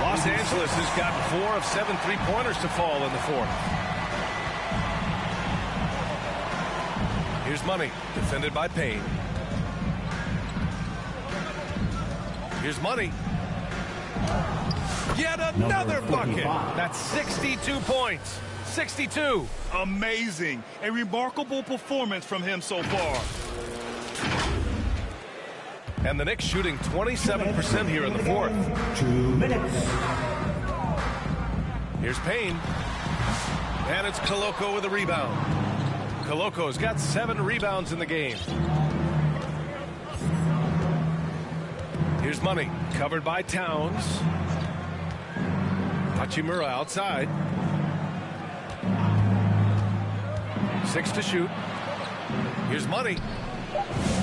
Los Angeles has gotten 4 of 7 3-pointers to fall in the fourth. Here's money, defended by Payne. Here's money. Yet another bucket. That's 62 points. 62. Amazing. A remarkable performance from him so far. And the Knicks shooting 27% here in the fourth. 2 minutes. Here's Payne. And it's Koloko with a rebound. Koloko's got 7 rebounds in the game. Here's money. Covered by Towns. Hachimura outside. 6 to shoot. Here's money.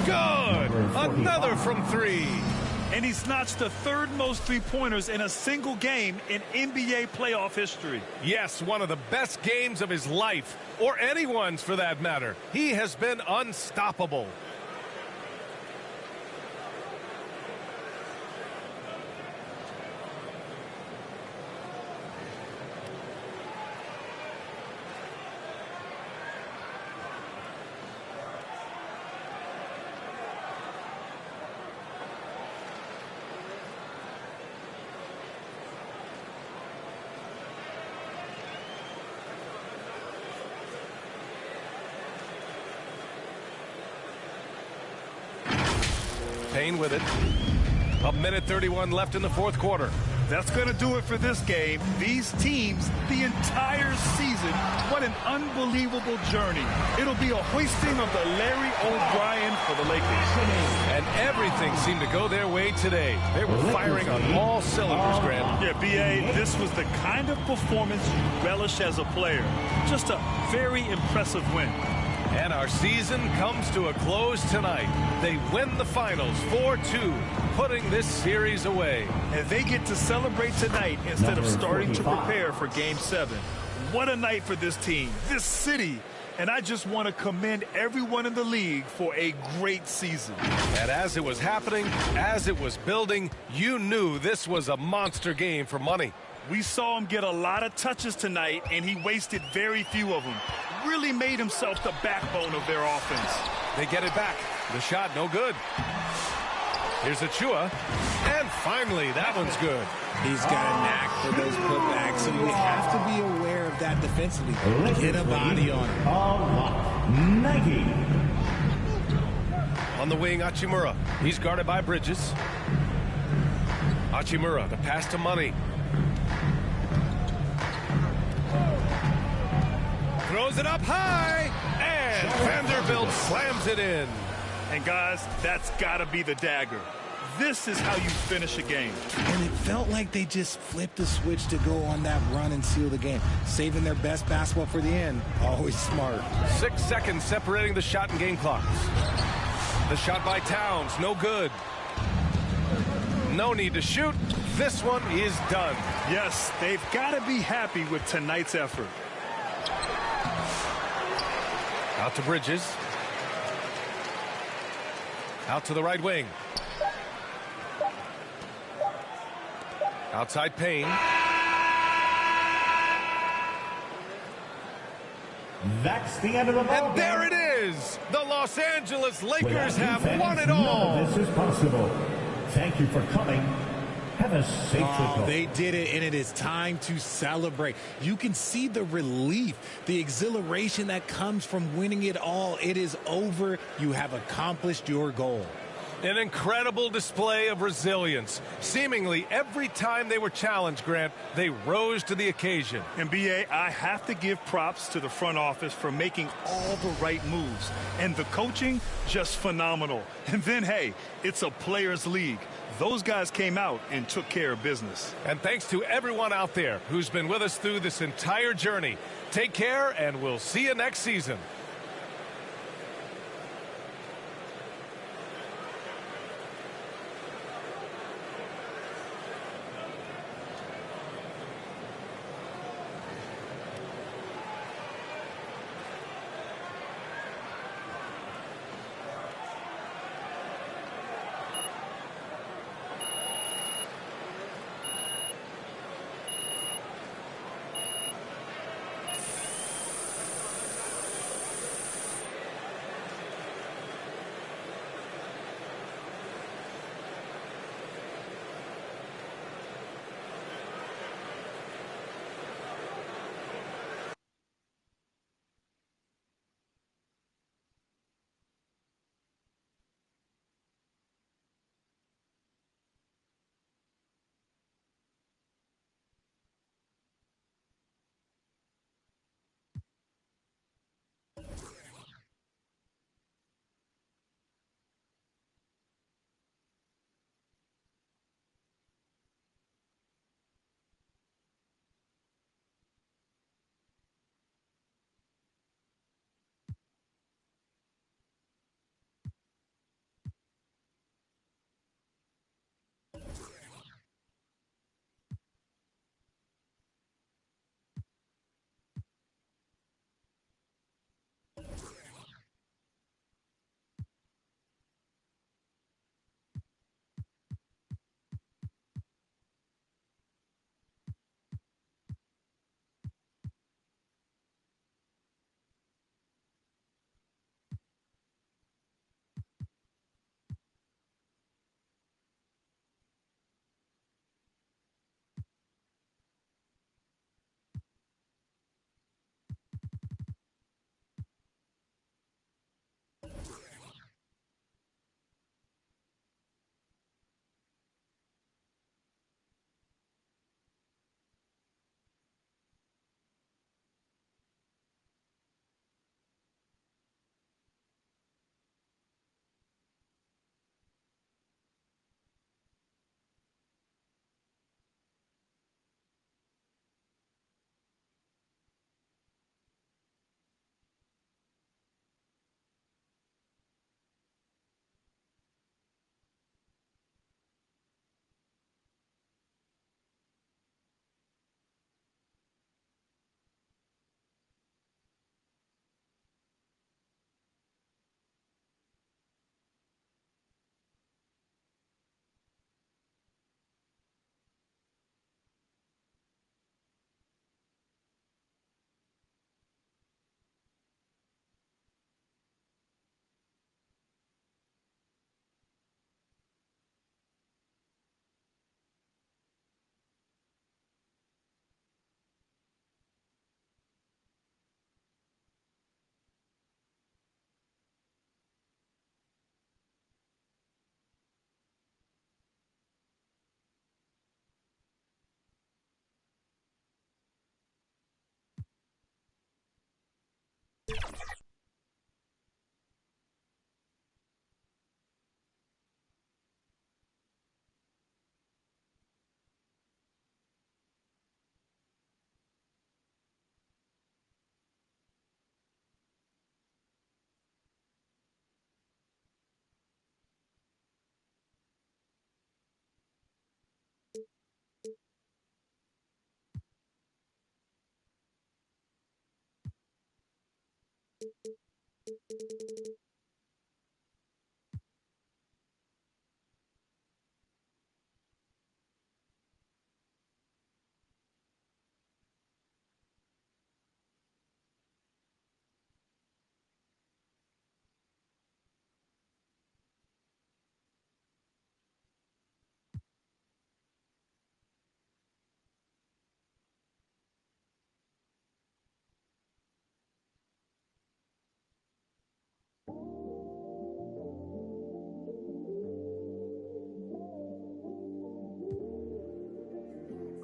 Good! Another from 3. And he's notched the 3rd most 3-pointers in a single game in NBA playoff history. Yes, one of the best games of his life, or anyone's for that matter. He has been unstoppable. Payne with it. 1:31 left in the fourth quarter. That's going to do it for this game. These teams, the entire season, what an unbelievable journey. It'll be a hoisting of the Larry O'Brien for the Lakers. And everything seemed to go their way today. They were firing on all cylinders, Grant. Yeah, B.A., this was the kind of performance you relish as a player. Just a very impressive win. And our season comes to a close tonight. They win the finals 4-2, putting this series away. And they get to celebrate tonight instead of starting to prepare for Game 7. What a night for this team, this city. And I just want to commend everyone in the league for a great season. And as it was happening, as it was building, you knew this was a monster game for money. We saw him get a lot of touches tonight, and he wasted very few of them. Really made himself the backbone of their offense. They get it back. The shot, no good. Here's Achua. And finally, that one's good. He's got a knack for those putbacks, so you have to be aware of that defensively. Get a body on him. 90. On the wing, Hachimura. He's guarded by Bridges. Hachimura, the pass to Money. Throws it up high, and Vanderbilt slams it in. And guys, that's got to be the dagger. This is how you finish a game. And it felt like they just flipped the switch to go on that run and seal the game. Saving their best basketball for the end. Always smart. 6 seconds separating the shot and game clocks. The shot by Towns, no good. No need to shoot. This one is done. Yes, they've got to be happy with tonight's effort. Out to Bridges. Out to the right wing. Outside Payne. That's the end of the ball. And there it is. The Los Angeles Lakers have won it all. None of this is possible. Thank you for coming. Have a safe trip. They did it, and it is time to celebrate. You can see the relief, the exhilaration that comes from winning it all. It is over. You have accomplished your goal. An incredible display of resilience. Seemingly every time they were challenged, Grant, they rose to the occasion. And B.A., I have to give props to the front office for making all the right moves. And the coaching, just phenomenal. And then, hey, it's a players' league. Those guys came out and took care of business. And thanks to everyone out there who's been with us through this entire journey. Take care, and we'll see you next season.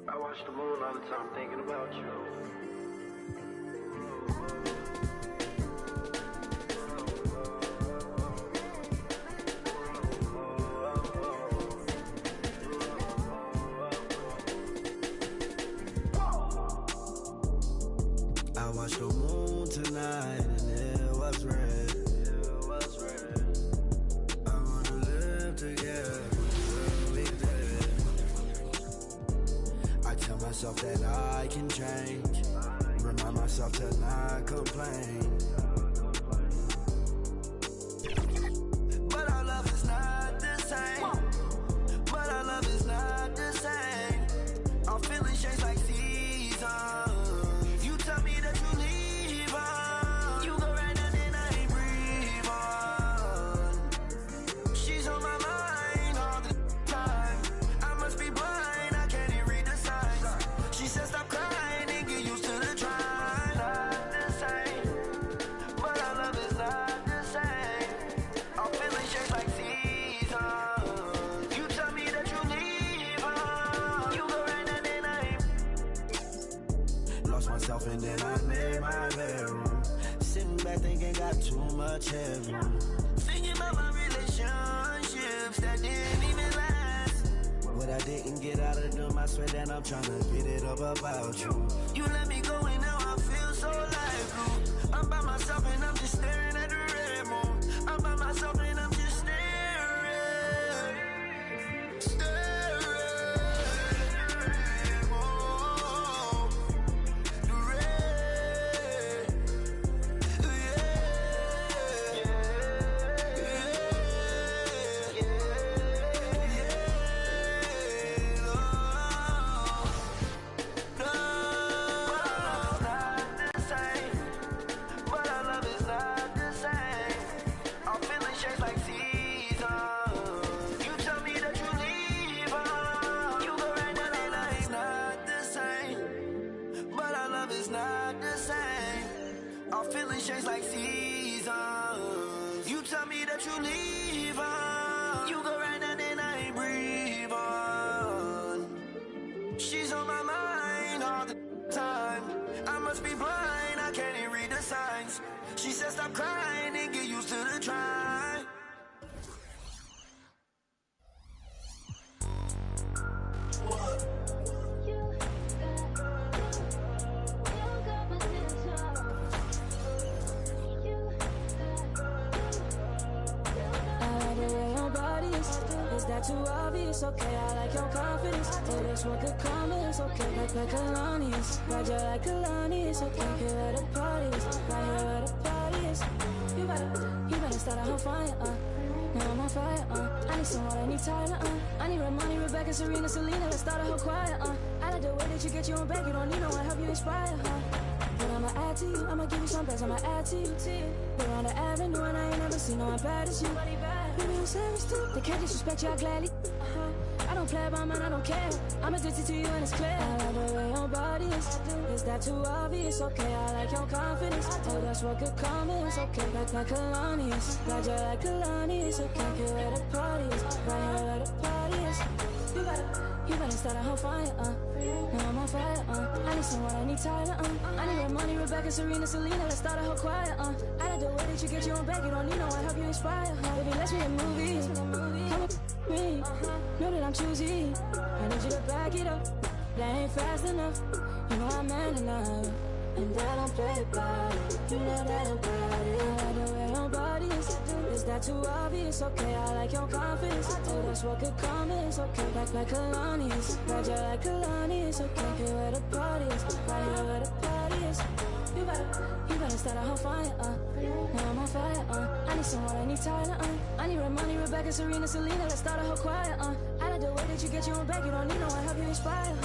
I watch the moon all the time thinking about you. I watched the moon tonight and it was red. I wanna live together till we dead. I tell myself that I can change. Remind myself to not complain. But our love is not the same. But our love is not the same. Our feelings change like seasons. You tell me that you leave on. You go right now, then I ain't breathe on. She's on my mind all the time. I must be blind, I can't even read the signs. She said stop crying and get used to the trying. Not the same, but our love is not the same. Our feelings change like seasons. You tell me that you leave on. You go right now, then I ain't. Lost myself and then I made my bedroom. Sitting back thinking got too much headroom. Thinking about my relationships that didn't even last. What I didn't get out of them, I swear that I'm trying to get it up about you. You let me go and now I feel so like blue. I'm by myself and I'm just staring at the red moon. I'm by myself and I'm just staring. Change like seasons. You tell me that you leave on. You go right now, then I ain't breathe on. She's on my mind all the time. I must be blind, I can't even read the signs. She said stop crying and get used to the try. Is that too obvious? Okay, I like your confidence. Oh, that's what could come is okay. Like Kalani is, Roger like Kalani is okay. Here where the party is, right here where the party is. You better start a whole fire, Now I'm on fire, I need some water, I need Tyler, I need Ramani, Rebecca, Serena, Selena. Let's start a whole choir, I like the way that you get your own back. You don't need no one help you inspire, But I'ma add to you, I'ma give you some best, I'ma add to you. We're on the avenue and I ain't never seen no one bad as you. Baby, I'm serious too. They can't disrespect you, I gladly. I don't play about mine, I don't care. I'm addicted to you and it's clear. I love the way your body is that too obvious? Okay, I like your confidence. Oh, that's what could come is okay. Like Kalani is, Roger like Kalani is okay. Here where the party is, right here where the party is. You better start a whole fire, Now I'm on fire, I need some water, I need Tyler, I need Ramani, Rebecca, Serena, Selena. Let's start a whole choir, I like the way that you get your own back. You don't need no one help you inspire, Baby, let's make a movie. Come with me, know that I'm choosy. I need you to back it up. That ain't fast enough. You know I'm man enough, and I don't play about it. You know that I'm proud of it. I like the way your body is that too obvious? Okay, I like your confidence. Oh, that's what could come is okay. Like Kalani is, Roger like Kalani is okay. Here where the party is, right here where the party is. You better start a whole fire, now I'm on fire, I need someone, I need Tyler, I need Ramoni, Rebecca, Serena, Selena, let's start a whole choir, I like the way that you get your own back, you don't need no one, help you inspire,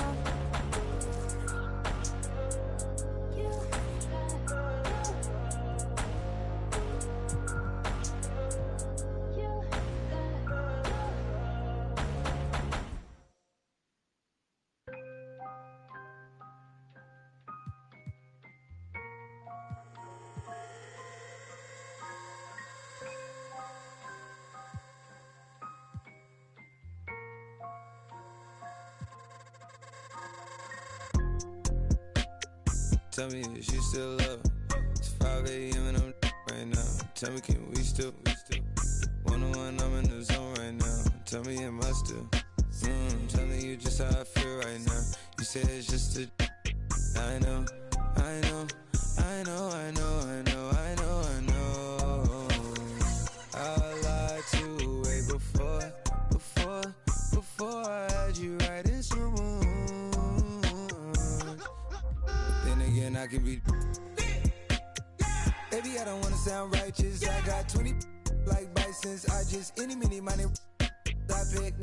Tell me, is you still up? It's 5 a.m. and I'm right now. Tell me, can we still? 101, I'm in the zone right now. Tell me, am I still? Telling you just how I feel right now. You say it's just a. I know, I know, I know, I know, I know, I know, I know. I lied to way before I had you right in some moon. Then again, I can be. Baby, I don't wanna sound righteous. I got 20 like Bisons. I just any mini money I pick.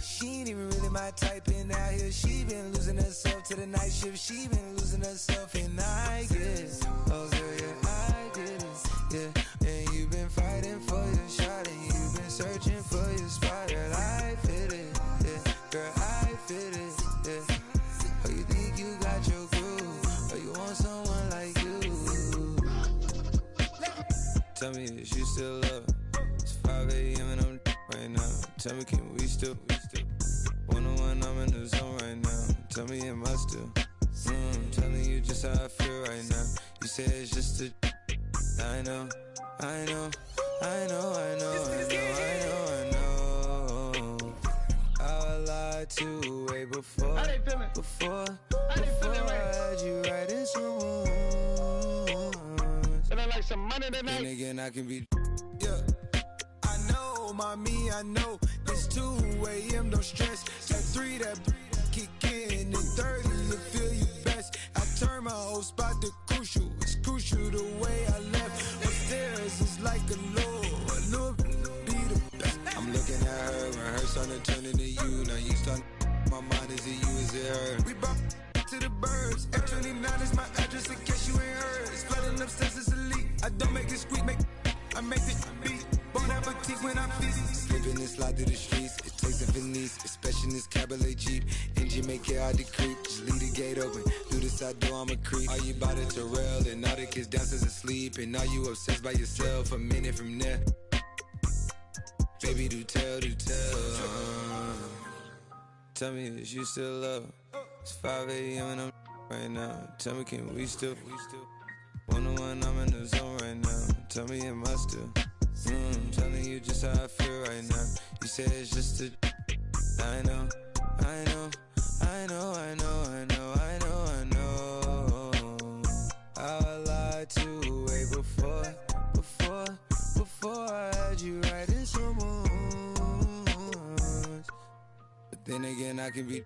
She ain't even really my type, and out here she been losing herself to the night shift. She been losing herself, and I guess. Oh girl, yeah, I get it. Yeah, and you've been fighting for your shot, and you've been searching for your spot. Girl, I fit it. Yeah, girl, I fit it. Yeah. Oh, you think you got your groove? Or you want someone like you? Tell me, is you still up? It's 5 a.m. and I'm right now. Tell me, can we still? 101, I'm in the zone right now. Tell me, am I still? Telling you just how I feel right now. You say it's just a. I know, I know, I know, I know, I know, I know, I know. I lied to way before I had you right in some rooms. And I like some money tonight. Then again, I can be. Yeah, I know, mommy, I know. It's 2 a.m. Don't stress. At 3 that kick in, and 30 you feel you best. I turn my whole spot to crucial. It's crucial the way I left. Upstairs is like a look be the best. I'm looking at her, rehearse on her turning to you. Now you start. My mind is it you, is it her? We brought to the birds. F29 is my address in case you ain't heard. It's flooding upstairs, it's elite. I don't make it squeak, I make it beat. Bon appetit when I'm feast. Slipping and slide through the streets. It takes a Venice, especially in this cabaret Jeep. Engine make it hard to creep. Just leave the gate open. Through the side door, I'm a creep. Are you about to Terrell? And all the kids downstairs asleep. And are you obsessed by yourself? A minute from there. Baby, do tell, do tell. Tell me, is you still up? It's 5 a.m. and I'm right now. Tell me, can we still? 101, I'm in the zone right now. Tell me, am I still? Telling you just how I feel right now. You say it's just a. I know, I know, I know, I know, I know, I know, I know. I lied to way before I had you right in some moons. But then again, I can be.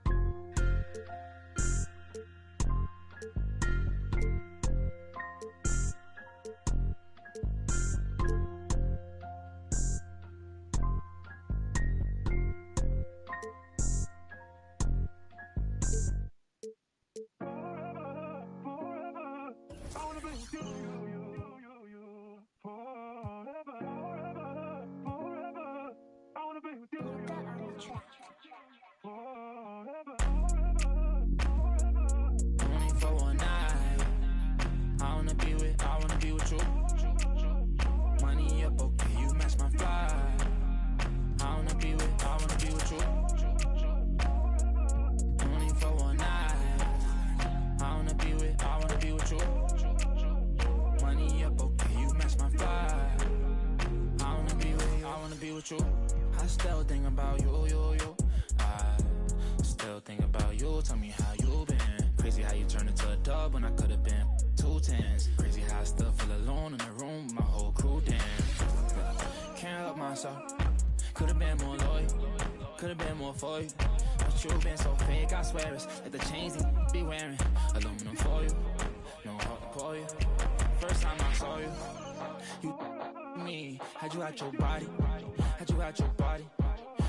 I still think about you. I still think about you. Tell me how you been. Crazy how you turned into a dub when I could have been 2 10s. Crazy how I still feel alone in the room with my whole crew. Damn, can't help myself. Could have been more loyal. Could have been more for you. But you been so fake. I swear it's like the chains you be wearing. Aluminum for you. saw you. First time I saw you. You me, had you out your body. Had you out your body.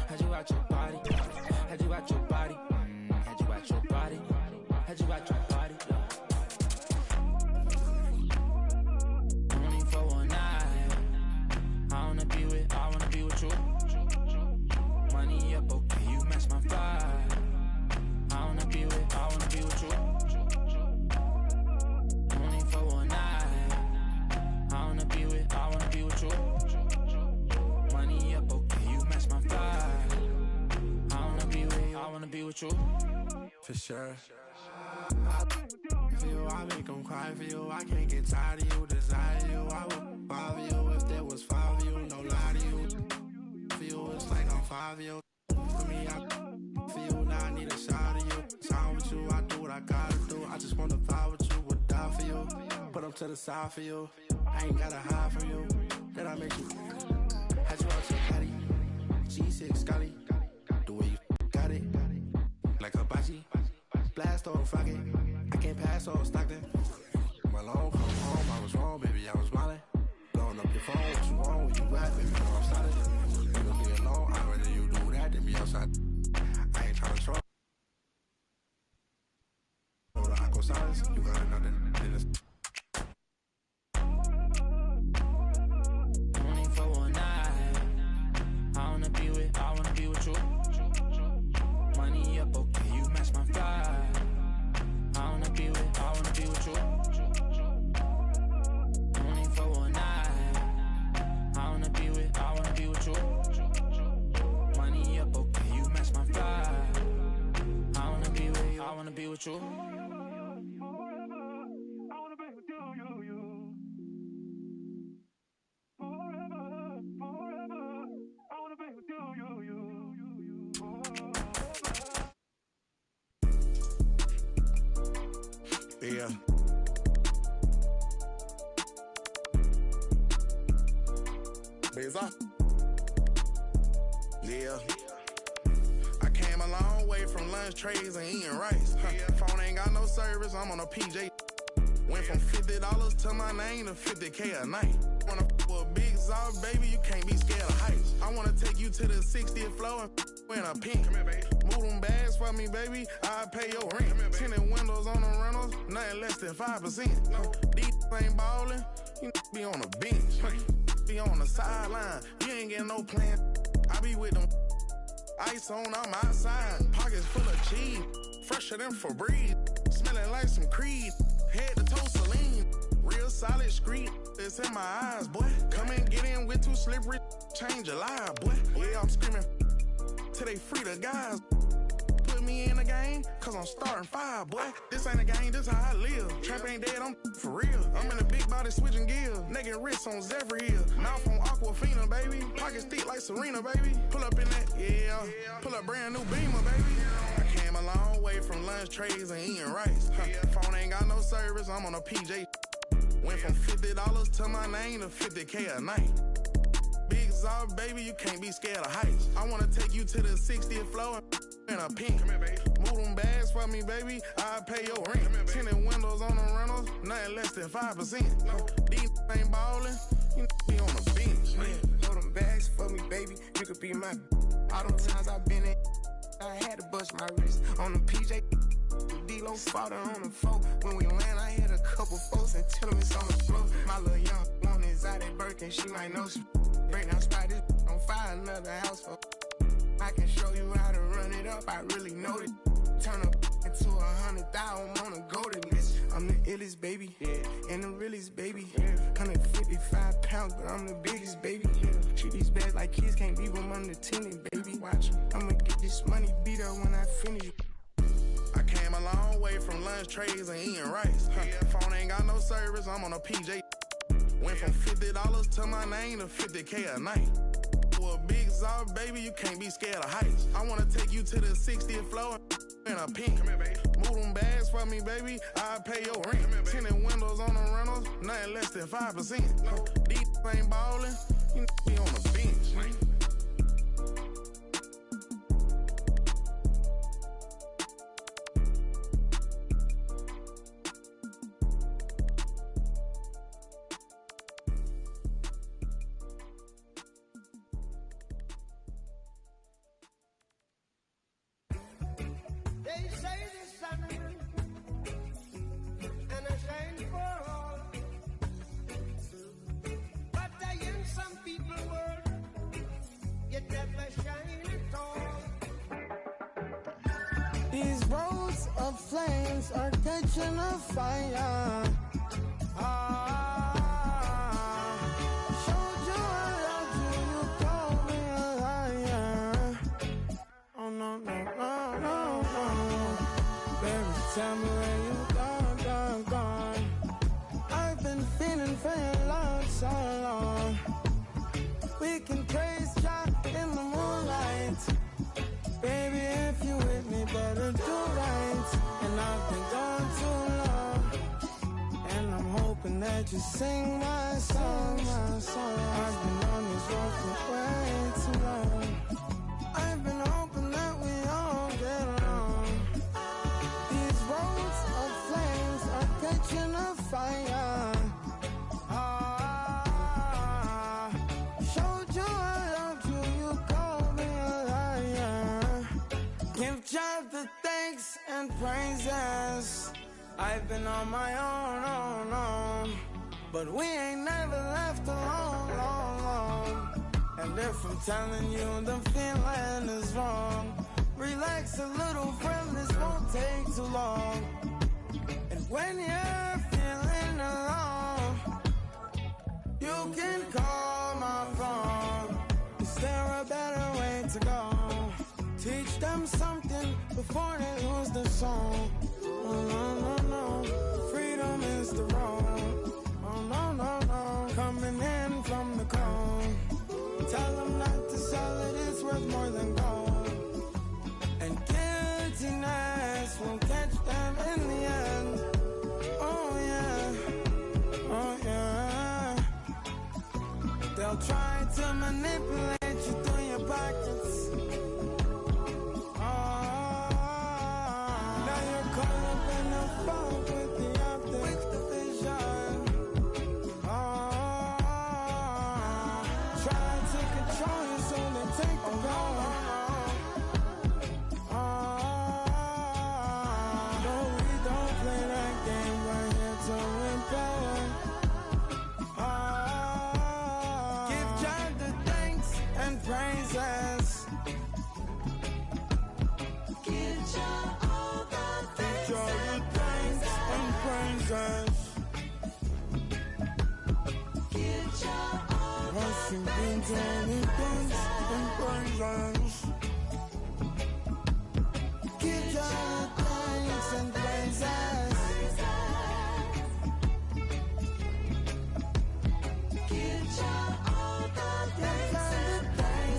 Had you out your body. Had you out your body. Had you out your body. Had you out your body. Only for one night. I wanna be with you. Money up, okay, you match my vibe. I wanna be with you. Only for one night. I wanna be with you. Money up, okay, you match my vibe. I wanna be with you. For sure. For you, I make them cry for you. I can't get tired of you, desire you. I would follow you if there was five of you. No lie to you. For you, it's like I'm five of you. For me, for you, now I need a shot of you. Sound with you, I do what I gotta do. I just wanna vibe with you, would die for you. Put them to the side for you. I ain't gotta hide from you. Then I make you. Had you out your body. G6 Scotty. The way you got it. Like a bachi. Blast or fuck it. I can't pass or Stockton. My long come home, I was wrong, baby, I was smiling. Blowing up your phone, what you want, where you at, baby, know I'm solid. You don't be alone, I'd rather you do that than be outside. I ain't tryna troll. Know the aqua silence, you gotta know that this. Only for one night. I wanna be with you. Money up, okay, you match my vibe. I wanna be with you. Only for one night. I wanna be with you. Money up, okay, you match my vibe. I wanna be with you. Yeah. Bizarre. Yeah. I came a long way from lunch trays and eating rice. Phone ain't got no service, I'm on a PJ. Went from $50 to my name to 50K a night. Wanna f with a big Zod, baby, you can't be scared of heights. I wanna take you to the 60th floor and in a pink. Move them bags for me, baby, I'll pay your rent. Tinted windows on the rentals, nothing less than 5%. These ain't ballin', you be on the bench. Be on the sideline, you ain't getting no plan. I be with them ice on, I'm outside. Pockets full of cheese, fresher than Febreze. Smelling like some Creed, head to toe Celine. Real solid street, it's in my eyes, boy. Come and get in with too slippery, change your life, boy. Yeah, I'm screaming till they free the guys. Put me in the game, cause I'm starting five, boy. This ain't a game, this how I live. Trap ain't dead, I'm for real. I'm in a big body switching gears. Naked wrists on Zephyr Hill. Mouth on Aquafina, baby. Pockets thick like Serena, baby. Pull up in that, yeah. Pull up brand new Beamer, baby. I came a long way from lunch trays and eating rice. Phone ain't got no service, I'm on a PJ. Went from $50 to my name to 50K a night. Big Zod, baby, you can't be scared of heights. I wanna take you to the 60th floor in a pink. Move them bags for me, baby, I'll pay your rent. Tinted windows on the rentals, nothing less than 5%. These ain't ballin', you be on the bench. Throw them bags for me, baby, you could be my. All them times I've been in, I had to bust my wrist on the PJ. D-Lo fought her on the floor. When we land, I hit a couple folks and tell them it's on the floor. My little young one is out at Birkin, she might know some. Break down spot this on fire, another house for. I can show you how to run it up, I really know it. Turn up into 100,000 on a golden list. I'm the illest baby, and the realest baby. 155 pounds, but I'm the biggest baby. Treat these bags like kids, can't leave them unattended, baby. Watch, I'ma get this money beat up when I finish. I came a long way from lunch trays and eating rice. Phone ain't got no service, I'm on a PJ. Went from $50 to my name to 50K a night. With a big Zod, baby, you can't be scared of heights. I wanna take you to the 60th floor in a pink. Move them bags for me, baby, I'll pay your rent. Tinted windows on the rentals, nothing less than 5%. These ain't ballin', you be on the bench. roads of flames are catching a fire. Showed you I loved you, you called me a liar. Oh no, no, no, no, no. Baby, tell me where you gone, gone, gone. I've been feeling for your love so long. We can praise God in the moonlight. Baby, if you with me, better do right. And I've been gone too long, and I'm hoping that you sing my song, my song. I've been on this road for way too long. I've been hoping that we all get along. These roads of flames are catching a fire. Showed you I loved you, you called me a liar. Give God the thanks and praises. I've been on my own, but we ain't never left alone, long, long. And if I'm telling you the feeling is wrong, relax a little, friend, this won't take too long. And when you're feeling alone, you can call my phone. Is there a better way to go? Teach them something before they lose the song. Oh no, no, no, freedom is the road. Oh no, no, no, coming in from the cold. Tell them not to sell it, it's worth more than gold. And guiltiness will catch them in the end. Oh yeah, oh yeah. They'll try to manipulate you through your pockets. Now you're caught up in the fog with the optics, the vision. Try to control you so they take the power. No, we don't play that game, we're here to empower. Give God the thanks and praises. Give God all the thanks and praises. Give God all the thanks and praises. Give God thanks and praises. Give God all the thanks and praises.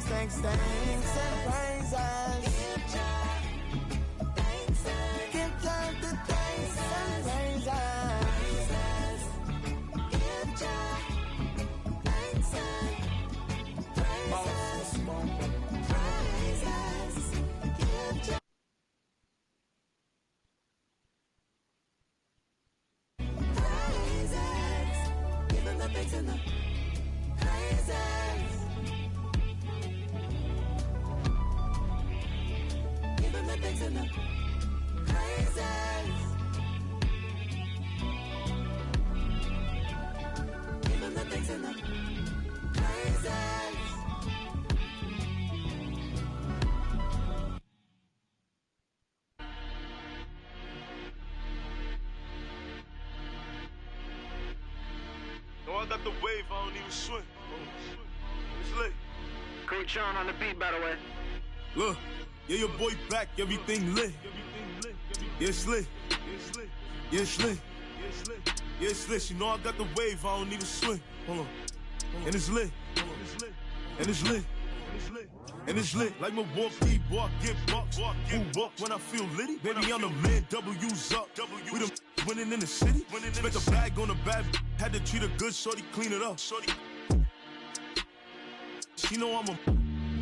Thanks and praises. Give God the thanks and praises. Give God thanks and praises. Give God praises. Give him the thanks and the praises. Give him the thanks and the praises. Give him the thanks and the praises. No, I got the wave, I don't even swim. It's lit. Coach Sean on the beat, by the way. Look, yeah, your boy back, everything lit. Yeah, it's lit. Yeah, it's lit. Yeah, it's lit. You know I got the wave, I don't even swim. Hold on. And it's lit. And it's lit. And it's lit. Like Milwaukee, walk, get bucks. Who walk when I feel litty? Baby, I'm the man, W's up. We the winning in the city. Spent the bag on the bad. Had to treat her good, shorty, clean it up. She know I'm a.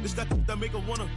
It's that make her wanna.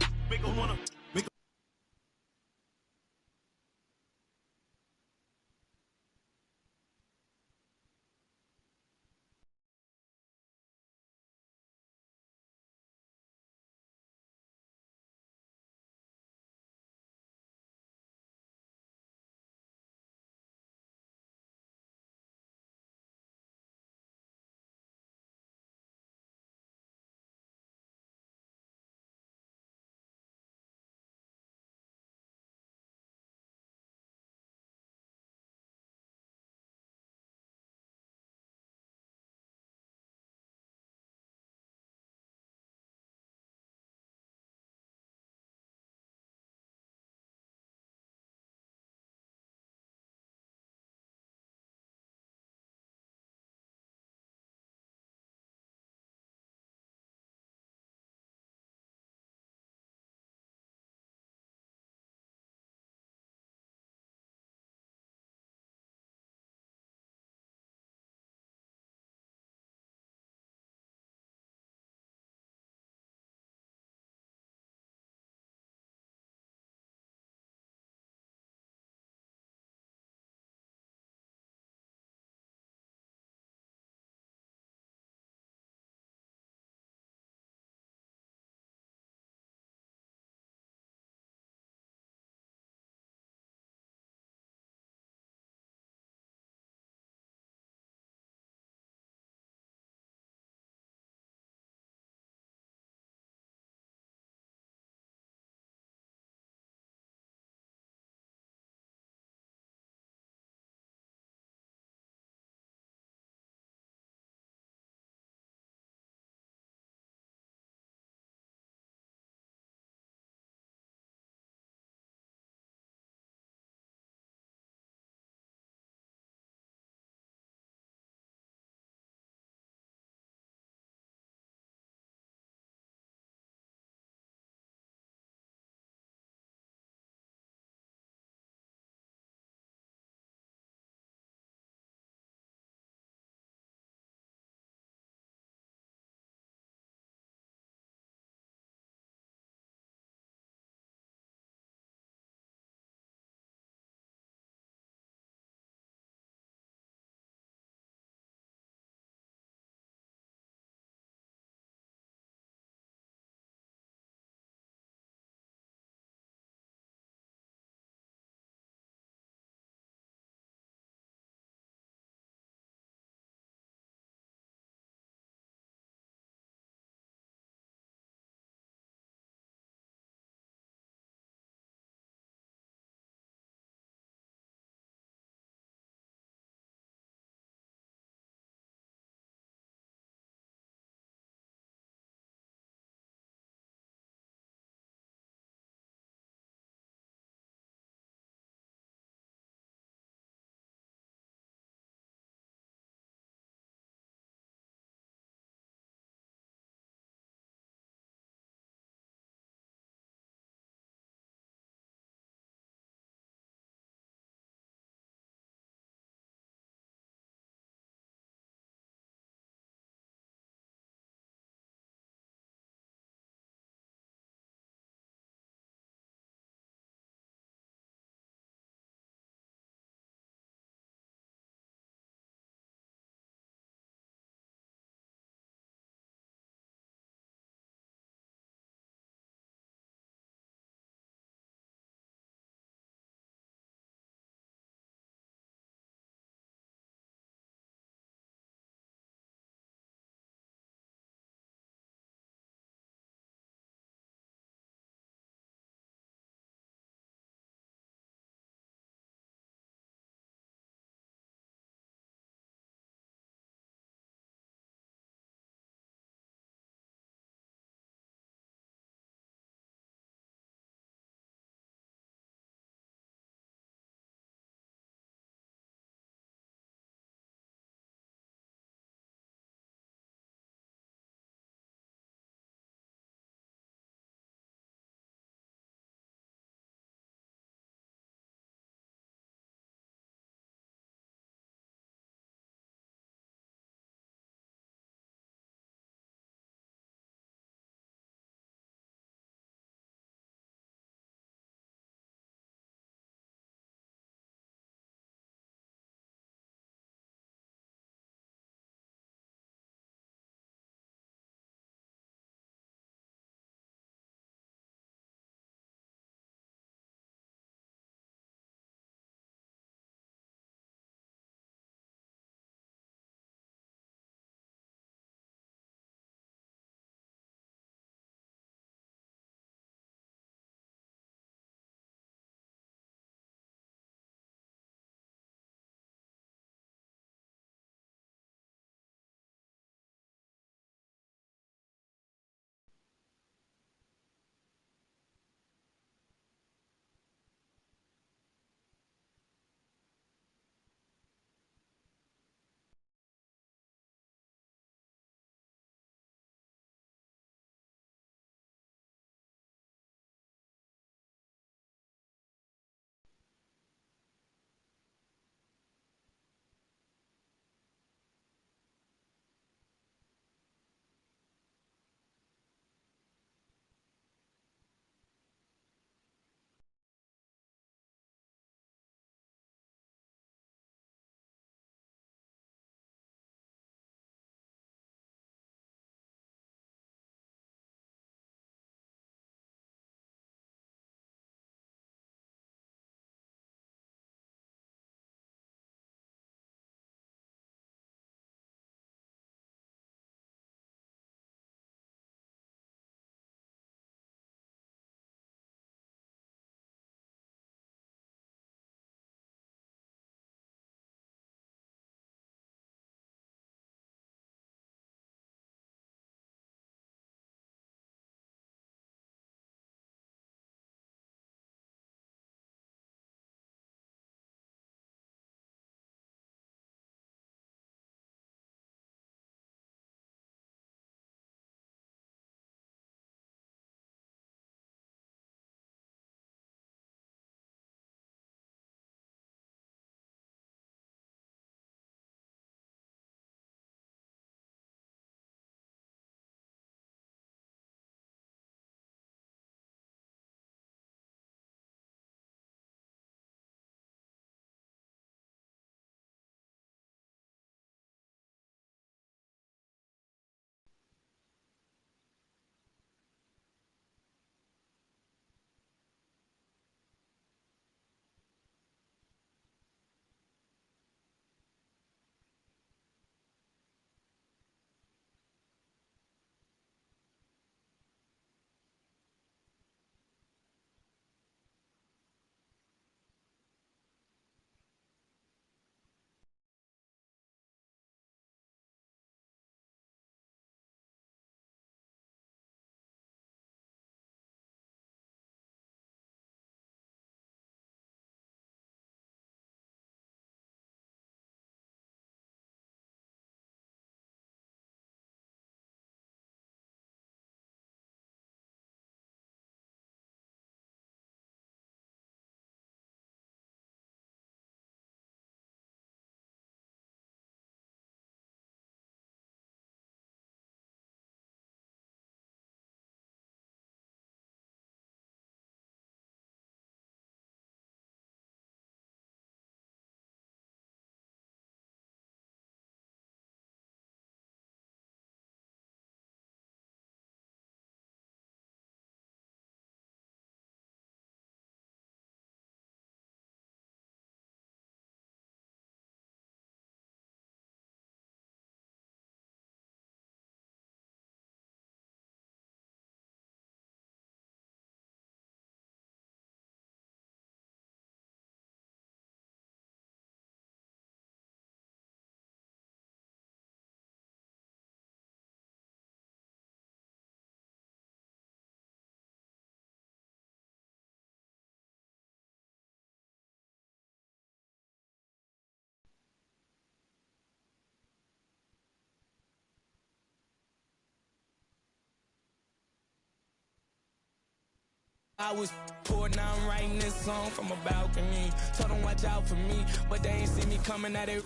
I was poor, now I'm writing this song from a balcony. Told them watch out for me, but they ain't see me coming at it.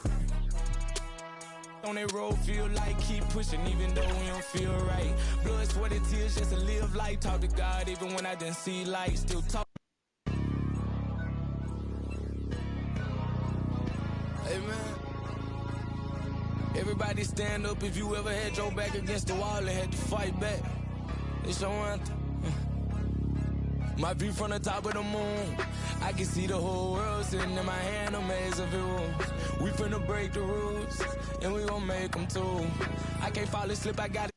On that road, feel like keep pushing, even though we don't feel right. Blood, sweat, and tears just to live life. Talk to God, even when I didn't see light. Still talk. Hey, man. Everybody stand up if you ever had your back against the wall and had to fight back. It's your anthem. My view from the top of the moon, I can see the whole world sitting in my hand, a maze of rules. We finna break the rules, and we gon' make them too. I can't fall asleep, I gotta